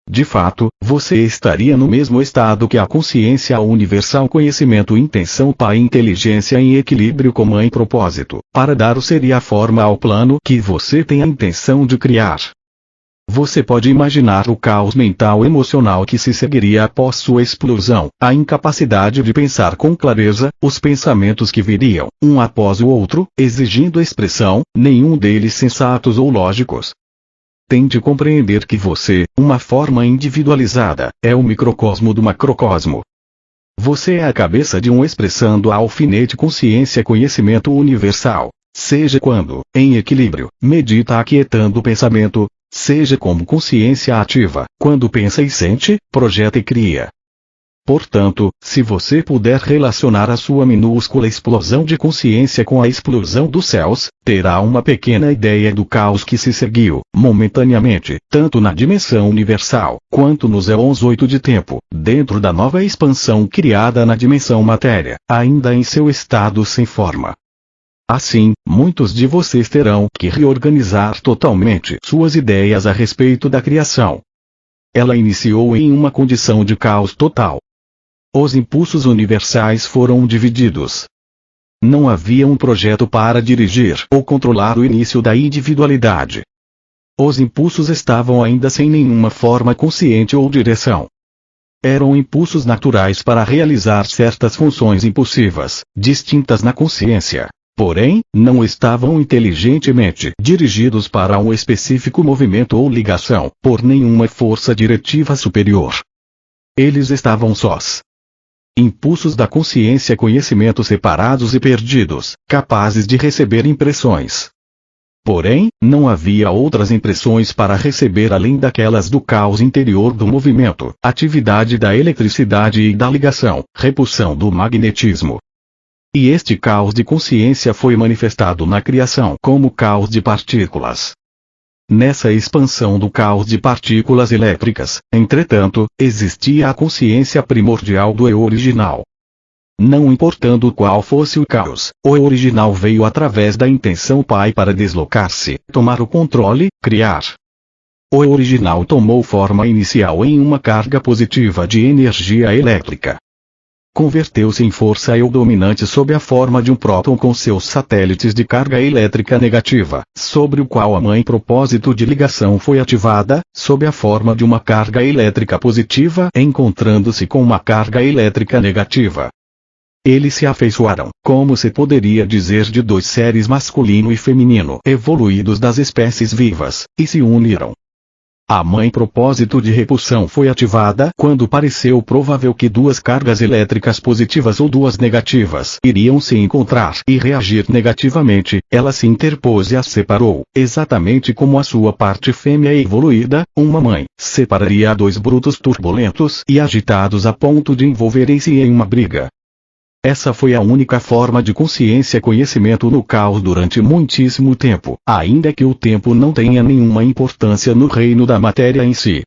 De fato, você estaria no mesmo estado que a consciência universal conhecimento intenção Pai inteligência em equilíbrio com Mãe propósito, para dar seria a forma ao plano que você tem a intenção de criar. Você pode imaginar o caos mental emocional que se seguiria após sua explosão, a incapacidade de pensar com clareza, os pensamentos que viriam, um após o outro, exigindo expressão, nenhum deles sensatos ou lógicos. Tente compreender que você, uma forma individualizada, é o microcosmo do macrocosmo. Você é a cabeça de um expressando a alfinete consciência conhecimento universal, seja quando, em equilíbrio, medita aquietando o pensamento, seja como consciência ativa, quando pensa e sente, projeta e cria. Portanto, se você puder relacionar a sua minúscula explosão de consciência com a explosão dos céus, terá uma pequena ideia do caos que se seguiu, momentaneamente, tanto na dimensão universal, quanto nos éons 8 de tempo, dentro da nova expansão criada na dimensão matéria, ainda em seu estado sem forma. Assim, muitos de vocês terão que reorganizar totalmente suas ideias a respeito da criação. Ela iniciou em uma condição de caos total. Os impulsos universais foram divididos. Não havia um projeto para dirigir ou controlar o início da individualidade. Os impulsos estavam ainda sem nenhuma forma consciente ou direção. Eram impulsos naturais para realizar certas funções impulsivas, distintas na consciência. Porém, não estavam inteligentemente dirigidos para um específico movimento ou ligação, por nenhuma força diretiva superior. Eles estavam sós. Impulsos da consciência, conhecimentos separados e perdidos, capazes de receber impressões. Porém, não havia outras impressões para receber além daquelas do caos interior do movimento, atividade da eletricidade e da ligação, repulsão do magnetismo. E este caos de consciência foi manifestado na criação como caos de partículas. Nessa expansão do caos de partículas elétricas, entretanto, existia a consciência primordial do eu original. Não importando qual fosse o caos, o eu original veio através da intenção Pai para deslocar-se, tomar o controle, criar. O eu original tomou forma inicial em uma carga positiva de energia elétrica. Converteu-se em força eu dominante sob a forma de um próton com seus satélites de carga elétrica negativa, sobre o qual a mãe propósito de ligação foi ativada, sob a forma de uma carga elétrica positiva encontrando-se com uma carga elétrica negativa. Eles se afeiçoaram, como se poderia dizer, de dois seres masculino e feminino evoluídos das espécies vivas, e se uniram. A mãe propósito de repulsão foi ativada quando pareceu provável que duas cargas elétricas positivas ou duas negativas iriam se encontrar e reagir negativamente. Ela se interpôs e as separou, exatamente como a sua parte fêmea evoluída, uma mãe, separaria dois brutos turbulentos e agitados a ponto de envolverem-se em uma briga. Essa foi a única forma de consciência-conhecimento no caos durante muitíssimo tempo, ainda que o tempo não tenha nenhuma importância no reino da matéria em si.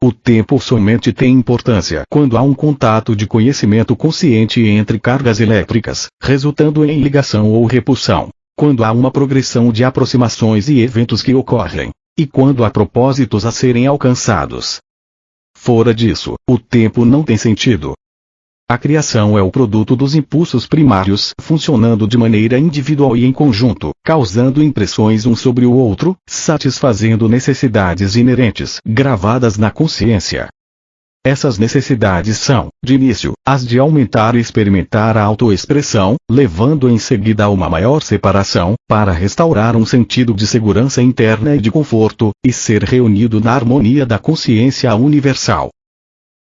O tempo somente tem importância quando há um contato de conhecimento consciente entre cargas elétricas, resultando em ligação ou repulsão, quando há uma progressão de aproximações e eventos que ocorrem, e quando há propósitos a serem alcançados. Fora disso, o tempo não tem sentido. A criação é o produto dos impulsos primários funcionando de maneira individual e em conjunto, causando impressões um sobre o outro, satisfazendo necessidades inerentes gravadas na consciência. Essas necessidades são, de início, as de aumentar e experimentar a autoexpressão, levando em seguida a uma maior separação, para restaurar um sentido de segurança interna e de conforto, e ser reunido na harmonia da consciência universal.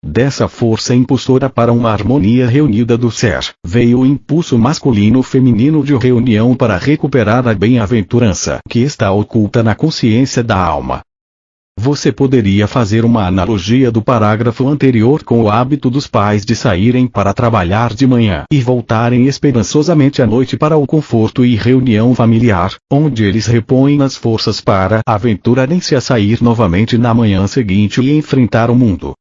Dessa força impulsora para uma harmonia reunida do ser, veio o impulso masculino-feminino de reunião para recuperar a bem-aventurança que está oculta na consciência da alma. Você poderia fazer uma analogia do parágrafo anterior com o hábito dos pais de saírem para trabalhar de manhã e voltarem esperançosamente à noite para o conforto e reunião familiar, onde eles repõem as forças para aventurarem-se a sair novamente na manhã seguinte e enfrentar o mundo.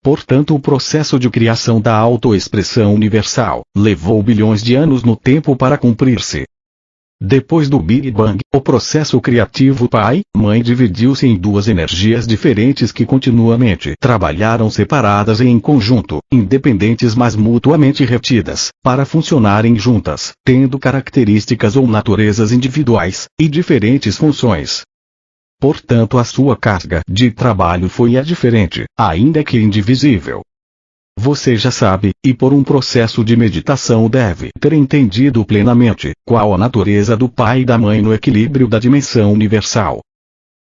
Portanto, o processo de criação da autoexpressão universal levou bilhões de anos no tempo para cumprir-se. Depois do Big Bang, o processo criativo pai-mãe dividiu-se em duas energias diferentes que continuamente trabalharam separadas e em conjunto, independentes mas mutuamente retidas, para funcionarem juntas, tendo características ou naturezas individuais e diferentes funções. Portanto, a sua carga de trabalho foi diferente, ainda que indivisível. Você já sabe, e por um processo de meditação deve ter entendido plenamente, qual a natureza do pai e da mãe no equilíbrio da dimensão universal.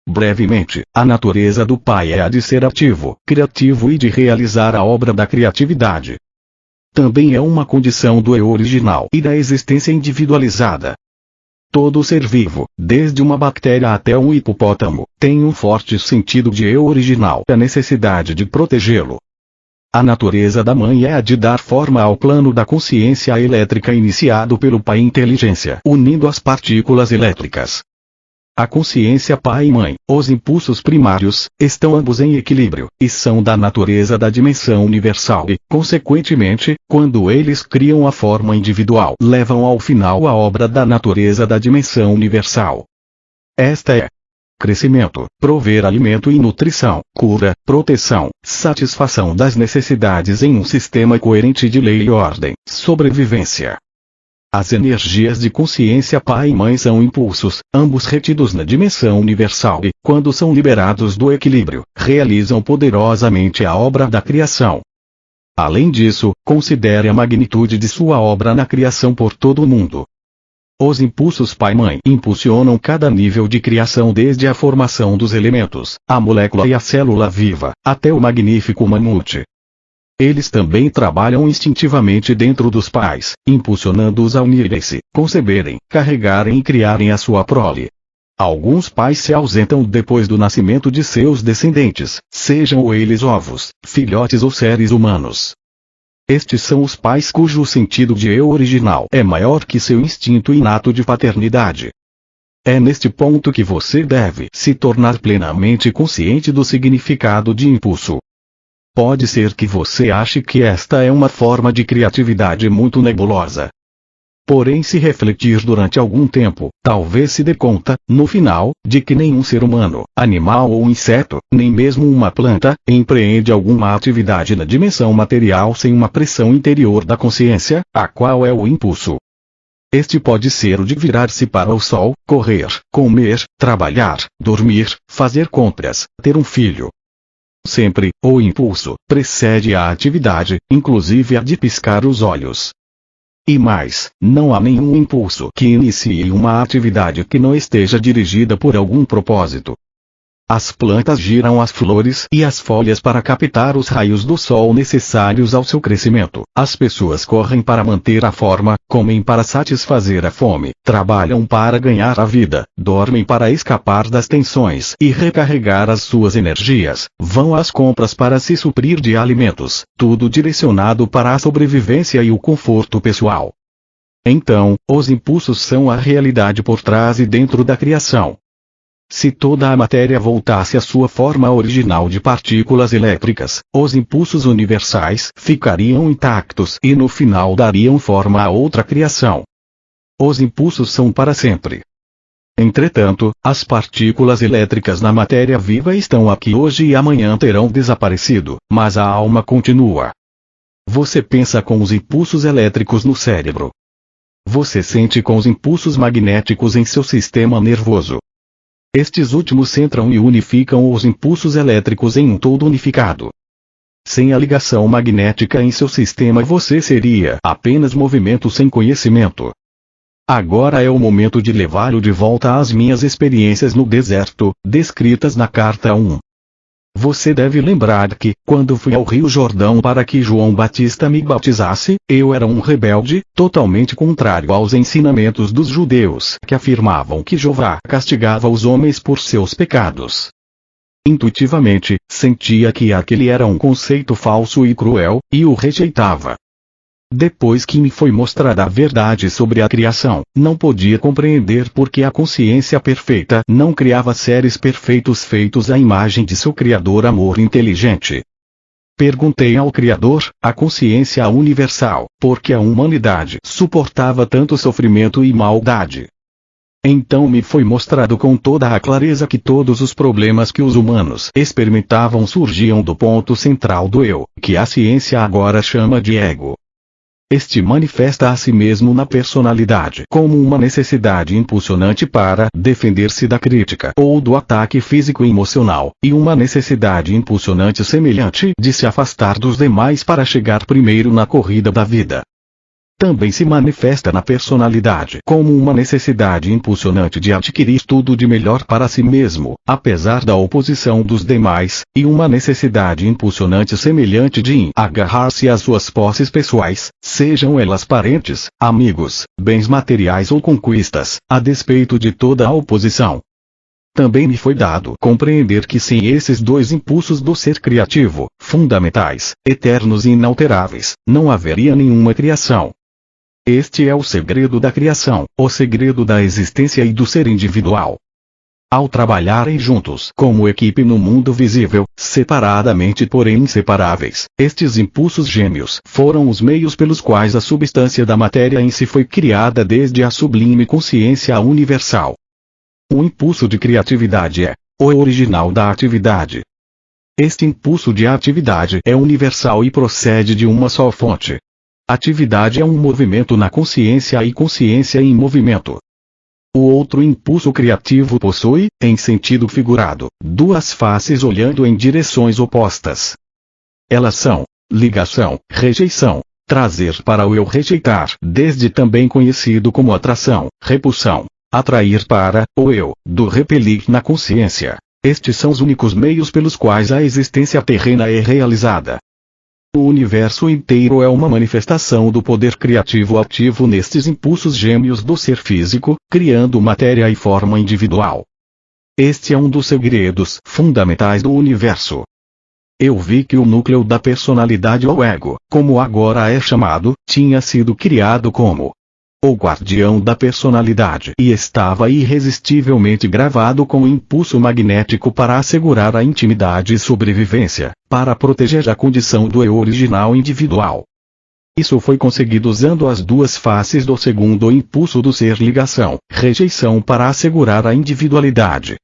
Brevemente, a natureza do pai é a de ser ativo, criativo e de realizar a obra da criatividade. Também é uma condição do eu original e da existência individualizada. Todo ser vivo, desde uma bactéria até um hipopótamo, tem um forte sentido de eu original e a necessidade de protegê-lo. A natureza da mãe é a de dar forma ao plano da consciência elétrica iniciado pelo pai inteligência, unindo as partículas elétricas. A consciência pai e mãe, os impulsos primários, estão ambos em equilíbrio, e são da natureza da dimensão universal e, consequentemente, quando eles criam a forma individual, levam ao final a obra da natureza da dimensão universal. Esta é crescimento, prover alimento e nutrição, cura, proteção, satisfação das necessidades em um sistema coerente de lei e ordem, sobrevivência. As energias de consciência pai e mãe são impulsos, ambos retidos na dimensão universal e, quando são liberados do equilíbrio, realizam poderosamente a obra da criação. Além disso, considere a magnitude de sua obra na criação por todo o mundo. Os impulsos pai-mãe impulsionam cada nível de criação, desde a formação dos elementos, a molécula e a célula viva, até o magnífico mamute. Eles também trabalham instintivamente dentro dos pais, impulsionando-os a unirem-se, conceberem, carregarem e criarem a sua prole. Alguns pais se ausentam depois do nascimento de seus descendentes, sejam eles ovos, filhotes ou seres humanos. Estes são os pais cujo sentido de eu original é maior que seu instinto inato de paternidade. É neste ponto que você deve se tornar plenamente consciente do significado de impulso. Pode ser que você ache que esta é uma forma de criatividade muito nebulosa. Porém, se refletir durante algum tempo, talvez se dê conta, no final, de que nenhum ser humano, animal ou inseto, nem mesmo uma planta, empreende alguma atividade na dimensão material sem uma pressão interior da consciência, a qual é o impulso. Este pode ser o de virar-se para o sol, correr, comer, trabalhar, dormir, fazer compras, ter um filho. Sempre, o impulso precede a atividade, inclusive a de piscar os olhos. E mais, não há nenhum impulso que inicie uma atividade que não esteja dirigida por algum propósito. As plantas giram as flores e as folhas para captar os raios do sol necessários ao seu crescimento. As pessoas correm para manter a forma, comem para satisfazer a fome, trabalham para ganhar a vida, dormem para escapar das tensões e recarregar as suas energias, vão às compras para se suprir de alimentos, tudo direcionado para a sobrevivência e o conforto pessoal. Então, os impulsos são a realidade por trás e dentro da criação. Se toda a matéria voltasse à sua forma original de partículas elétricas, os impulsos universais ficariam intactos e no final dariam forma a outra criação. Os impulsos são para sempre. Entretanto, as partículas elétricas na matéria viva estão aqui hoje e amanhã terão desaparecido, mas a alma continua. Você pensa com os impulsos elétricos no cérebro. Você sente com os impulsos magnéticos em seu sistema nervoso. Estes últimos centram e unificam os impulsos elétricos em um todo unificado. Sem a ligação magnética em seu sistema, você seria apenas movimento sem conhecimento. Agora é o momento de levá-lo de volta às minhas experiências no deserto, descritas na carta 1. Você deve lembrar que, quando fui ao Rio Jordão para que João Batista me batizasse, eu era um rebelde, totalmente contrário aos ensinamentos dos judeus que afirmavam que Jeová castigava os homens por seus pecados. Intuitivamente, sentia que aquele era um conceito falso e cruel, e o rejeitava. Depois que me foi mostrada a verdade sobre a criação, não podia compreender por que a consciência perfeita não criava seres perfeitos feitos à imagem de seu Criador amor inteligente. Perguntei ao Criador, a consciência universal, por que a humanidade suportava tanto sofrimento e maldade. Então me foi mostrado com toda a clareza que todos os problemas que os humanos experimentavam surgiam do ponto central do eu, que a ciência agora chama de ego. Este manifesta a si mesmo na personalidade como uma necessidade impulsionante para defender-se da crítica ou do ataque físico e emocional, e uma necessidade impulsionante semelhante de se afastar dos demais para chegar primeiro na corrida da vida. Também se manifesta na personalidade como uma necessidade impulsionante de adquirir tudo de melhor para si mesmo, apesar da oposição dos demais, e uma necessidade impulsionante semelhante de agarrar-se às suas posses pessoais, sejam elas parentes, amigos, bens materiais ou conquistas, a despeito de toda a oposição. Também me foi dado compreender que sem esses dois impulsos do ser criativo, fundamentais, eternos e inalteráveis, não haveria nenhuma criação. Este é o segredo da criação, o segredo da existência e do ser individual. Ao trabalharem juntos como equipe no mundo visível, separadamente porém inseparáveis, estes impulsos gêmeos foram os meios pelos quais a substância da matéria em si foi criada desde a sublime consciência universal. O impulso de criatividade é o original da atividade. Este impulso de atividade é universal e procede de uma só fonte. Atividade é um movimento na consciência e consciência em movimento. O outro impulso criativo possui, em sentido figurado, duas faces olhando em direções opostas. Elas são ligação, rejeição. trazer para o eu rejeitar, desde também conhecido como atração, repulsão, atrair para o eu, do repelir na consciência. Estes são os únicos meios pelos quais a existência terrena é realizada. O universo inteiro é uma manifestação do poder criativo ativo nestes impulsos gêmeos do ser físico, criando matéria e forma individual. Este é um dos segredos fundamentais do universo. Eu vi que o núcleo da personalidade ou ego, como agora é chamado, tinha sido criado como o guardião da personalidade e estava irresistivelmente gravado com o impulso magnético para assegurar a intimidade e sobrevivência, para proteger a condição do eu original individual. Isso foi conseguido usando as duas faces do segundo impulso do ser ligação, rejeição para assegurar a individualidade.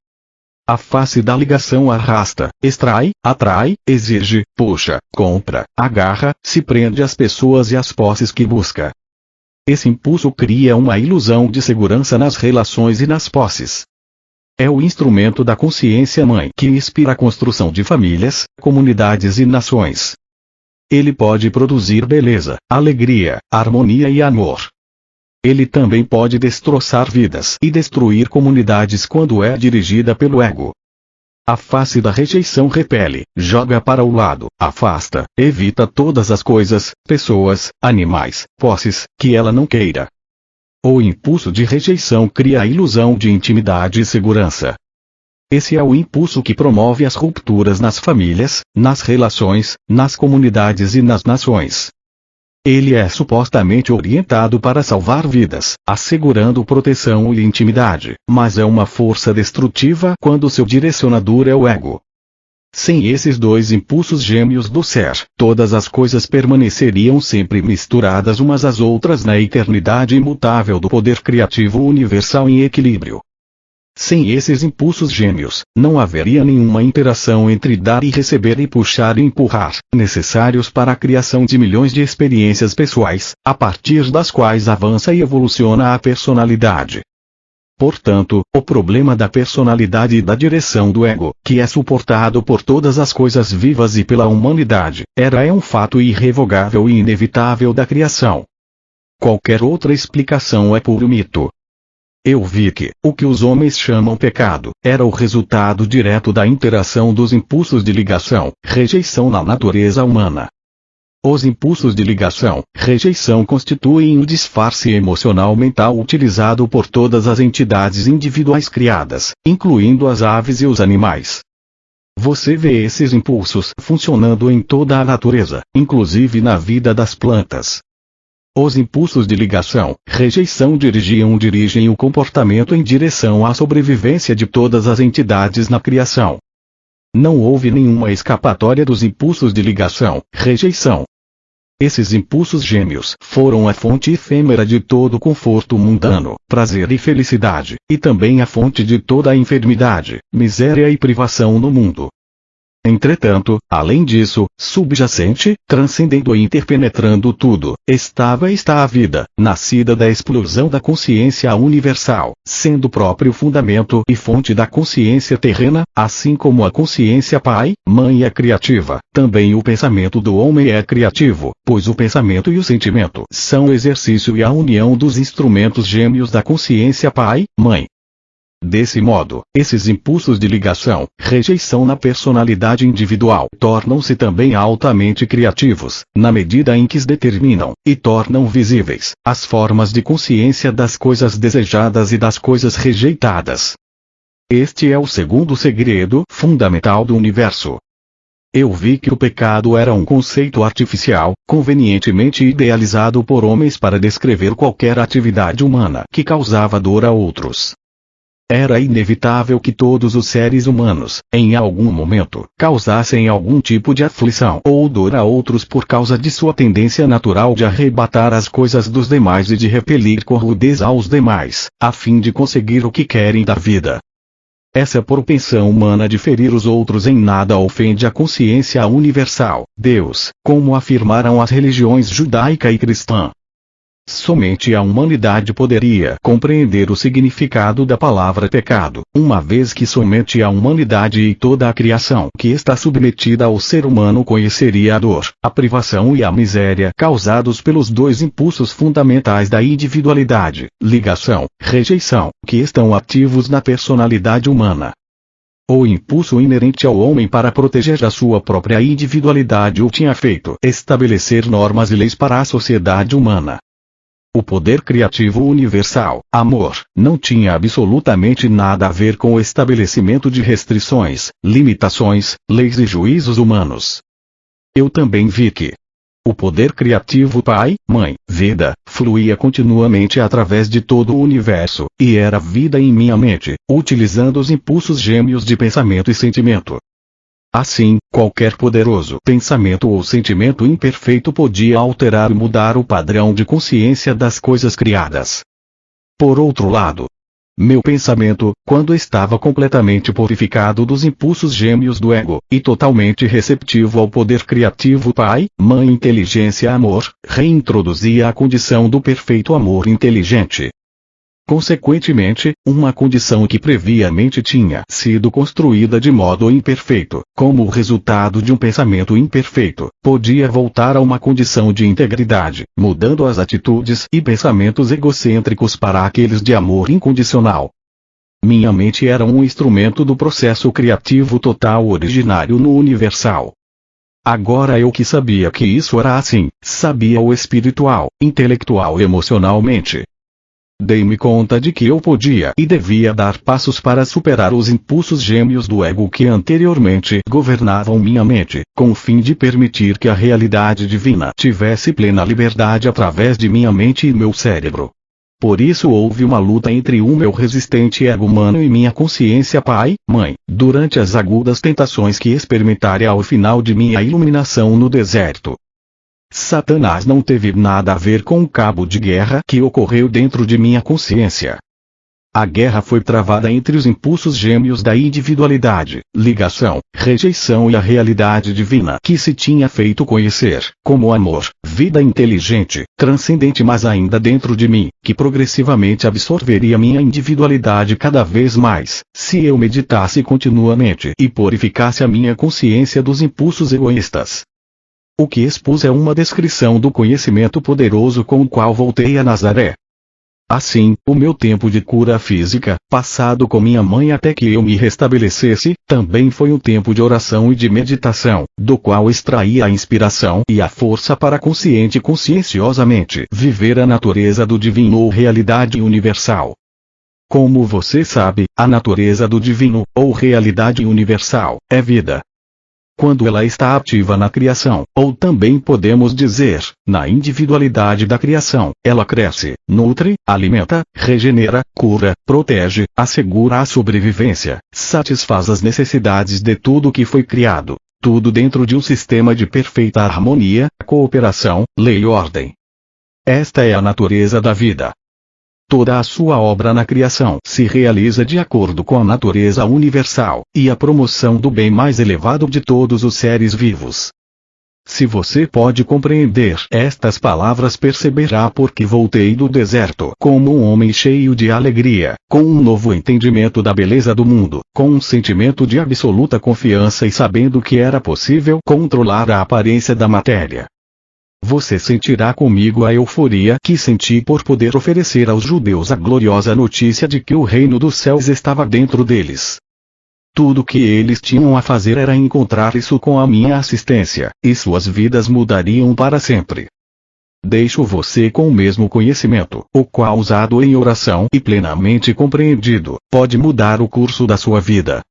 A face da ligação arrasta, extrai, atrai, exige, puxa, compra, agarra, se prende às pessoas e às posses que busca. Esse impulso cria uma ilusão de segurança nas relações e nas posses. É o instrumento da consciência mãe que inspira a construção de famílias, comunidades e nações. Ele pode produzir beleza, alegria, harmonia e amor. Ele também pode destroçar vidas e destruir comunidades quando é dirigida pelo ego. A face da rejeição repele, joga para o lado, afasta, evita todas as coisas, pessoas, animais, posses, que ela não queira. O impulso de rejeição cria a ilusão de intimidade e segurança. Esse é o impulso que promove as rupturas nas famílias, nas relações, nas comunidades e nas nações. Ele é supostamente orientado para salvar vidas, assegurando proteção e intimidade, mas é uma força destrutiva quando seu direcionador é o ego. Sem esses dois impulsos gêmeos do ser, todas as coisas permaneceriam sempre misturadas umas às outras na eternidade imutável do poder criativo universal em equilíbrio. Sem esses impulsos gêmeos, não haveria nenhuma interação entre dar e receber e puxar e empurrar, necessários para a criação de milhões de experiências pessoais, a partir das quais avança e evoluciona a personalidade. Portanto, o problema da personalidade e da direção do ego, que é suportado por todas as coisas vivas e pela humanidade, é um fato irrevogável e inevitável da criação. Qualquer outra explicação é puro mito. Eu vi que, o que os homens chamam pecado, era o resultado direto da interação dos impulsos de ligação, rejeição na natureza humana. Os impulsos de ligação, rejeição constituem um disfarce emocional mental utilizado por todas as entidades individuais criadas, incluindo as aves e os animais. Você vê esses impulsos funcionando em toda a natureza, inclusive na vida das plantas. Os impulsos de ligação, rejeição dirigem o comportamento em direção à sobrevivência de todas as entidades na criação. Não houve nenhuma escapatória dos impulsos de ligação, rejeição. Esses impulsos gêmeos foram a fonte efêmera de todo conforto mundano, prazer e felicidade, e também a fonte de toda a enfermidade, miséria e privação no mundo. Entretanto, além disso, subjacente, transcendendo e interpenetrando tudo, está a vida, nascida da explosão da consciência universal, sendo próprio fundamento e fonte da consciência terrena, assim como a consciência pai, mãe é criativa, também o pensamento do homem é criativo, pois o pensamento e o sentimento são o exercício e a união dos instrumentos gêmeos da consciência pai, mãe. Desse modo, esses impulsos de ligação, rejeição na personalidade individual tornam-se também altamente criativos, na medida em que determinam, e tornam visíveis, as formas de consciência das coisas desejadas e das coisas rejeitadas. Este é o segundo segredo fundamental do universo. Eu vi que o pecado era um conceito artificial, convenientemente idealizado por homens para descrever qualquer atividade humana que causava dor a outros. Era inevitável que todos os seres humanos, em algum momento, causassem algum tipo de aflição ou dor a outros por causa de sua tendência natural de arrebatar as coisas dos demais e de repelir com rudeza aos demais, a fim de conseguir o que querem da vida. Essa propensão humana de ferir os outros em nada ofende a consciência universal, Deus, como afirmaram as religiões judaica e cristã. Somente a humanidade poderia compreender o significado da palavra pecado, uma vez que somente a humanidade e toda a criação que está submetida ao ser humano conheceria a dor, a privação e a miséria causados pelos dois impulsos fundamentais da individualidade, ligação, rejeição, que estão ativos na personalidade humana. O impulso inerente ao homem para proteger a sua própria individualidade o tinha feito estabelecer normas e leis para a sociedade humana. O poder criativo universal, amor, não tinha absolutamente nada a ver com o estabelecimento de restrições, limitações, leis e juízos humanos. Eu também vi que o poder criativo Pai, Mãe, Vida, fluía continuamente através de todo o universo, e era vida em minha mente, utilizando os impulsos gêmeos de pensamento e sentimento. Assim, qualquer poderoso pensamento ou sentimento imperfeito podia alterar e mudar o padrão de consciência das coisas criadas. Por outro lado, meu pensamento, quando estava completamente purificado dos impulsos gêmeos do ego, e totalmente receptivo ao poder criativo Pai, Mãe Inteligência Amor, reintroduzia a condição do perfeito amor inteligente. Consequentemente, uma condição que previamente tinha sido construída de modo imperfeito, como o resultado de um pensamento imperfeito, podia voltar a uma condição de integridade, mudando as atitudes e pensamentos egocêntricos para aqueles de amor incondicional. Minha mente era um instrumento do processo criativo total originário no universal. Agora eu que sabia que isso era assim, sabia o espiritual, intelectual e emocionalmente. Dei-me conta de que eu podia e devia dar passos para superar os impulsos gêmeos do ego que anteriormente governavam minha mente, com o fim de permitir que a realidade divina tivesse plena liberdade através de minha mente e meu cérebro. Por isso houve uma luta entre o meu resistente ego humano e minha consciência Pai, Mãe, durante as agudas tentações que experimentara ao final de minha iluminação no deserto. Satanás não teve nada a ver com o cabo de guerra que ocorreu dentro de minha consciência. A guerra foi travada entre os impulsos gêmeos da individualidade, ligação, rejeição e a realidade divina que se tinha feito conhecer, como amor, vida inteligente, transcendente mas ainda dentro de mim, que progressivamente absorveria minha individualidade cada vez mais, se eu meditasse continuamente e purificasse a minha consciência dos impulsos egoístas. O que expus é uma descrição do conhecimento poderoso com o qual voltei a Nazaré. Assim, o meu tempo de cura física, passado com minha mãe até que eu me restabelecesse, também foi um tempo de oração e de meditação, do qual extraí a inspiração e a força para consciente e conscienciosamente viver a natureza do divino ou realidade universal. Como você sabe, a natureza do divino, ou realidade universal, é vida. Quando ela está ativa na criação, ou também podemos dizer, na individualidade da criação, ela cresce, nutre, alimenta, regenera, cura, protege, assegura a sobrevivência, satisfaz as necessidades de tudo que foi criado, tudo dentro de um sistema de perfeita harmonia, cooperação, lei e ordem. Esta é a natureza da vida. Toda a sua obra na criação se realiza de acordo com a natureza universal, e a promoção do bem mais elevado de todos os seres vivos. Se você pode compreender estas palavras, perceberá porque voltei do deserto como um homem cheio de alegria, com um novo entendimento da beleza do mundo, com um sentimento de absoluta confiança e sabendo que era possível controlar a aparência da matéria. Você sentirá comigo a euforia que senti por poder oferecer aos judeus a gloriosa notícia de que o reino dos céus estava dentro deles. Tudo que eles tinham a fazer era encontrar isso com a minha assistência, e suas vidas mudariam para sempre. Deixo você com o mesmo conhecimento, o qual usado em oração e plenamente compreendido, pode mudar o curso da sua vida.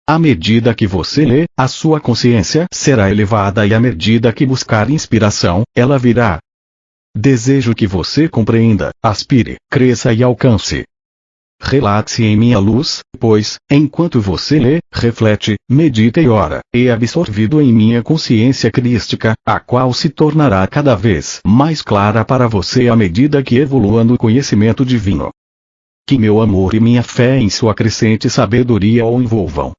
À medida que você lê, a sua consciência será elevada e à medida que buscar inspiração, ela virá. Desejo que você compreenda, aspire, cresça e alcance. Relaxe em minha luz, pois, enquanto você lê, reflete, medita e ora, é absorvido em minha consciência crística, a qual se tornará cada vez mais clara para você à medida que evolua no conhecimento divino. Que meu amor e minha fé em sua crescente sabedoria o envolvam.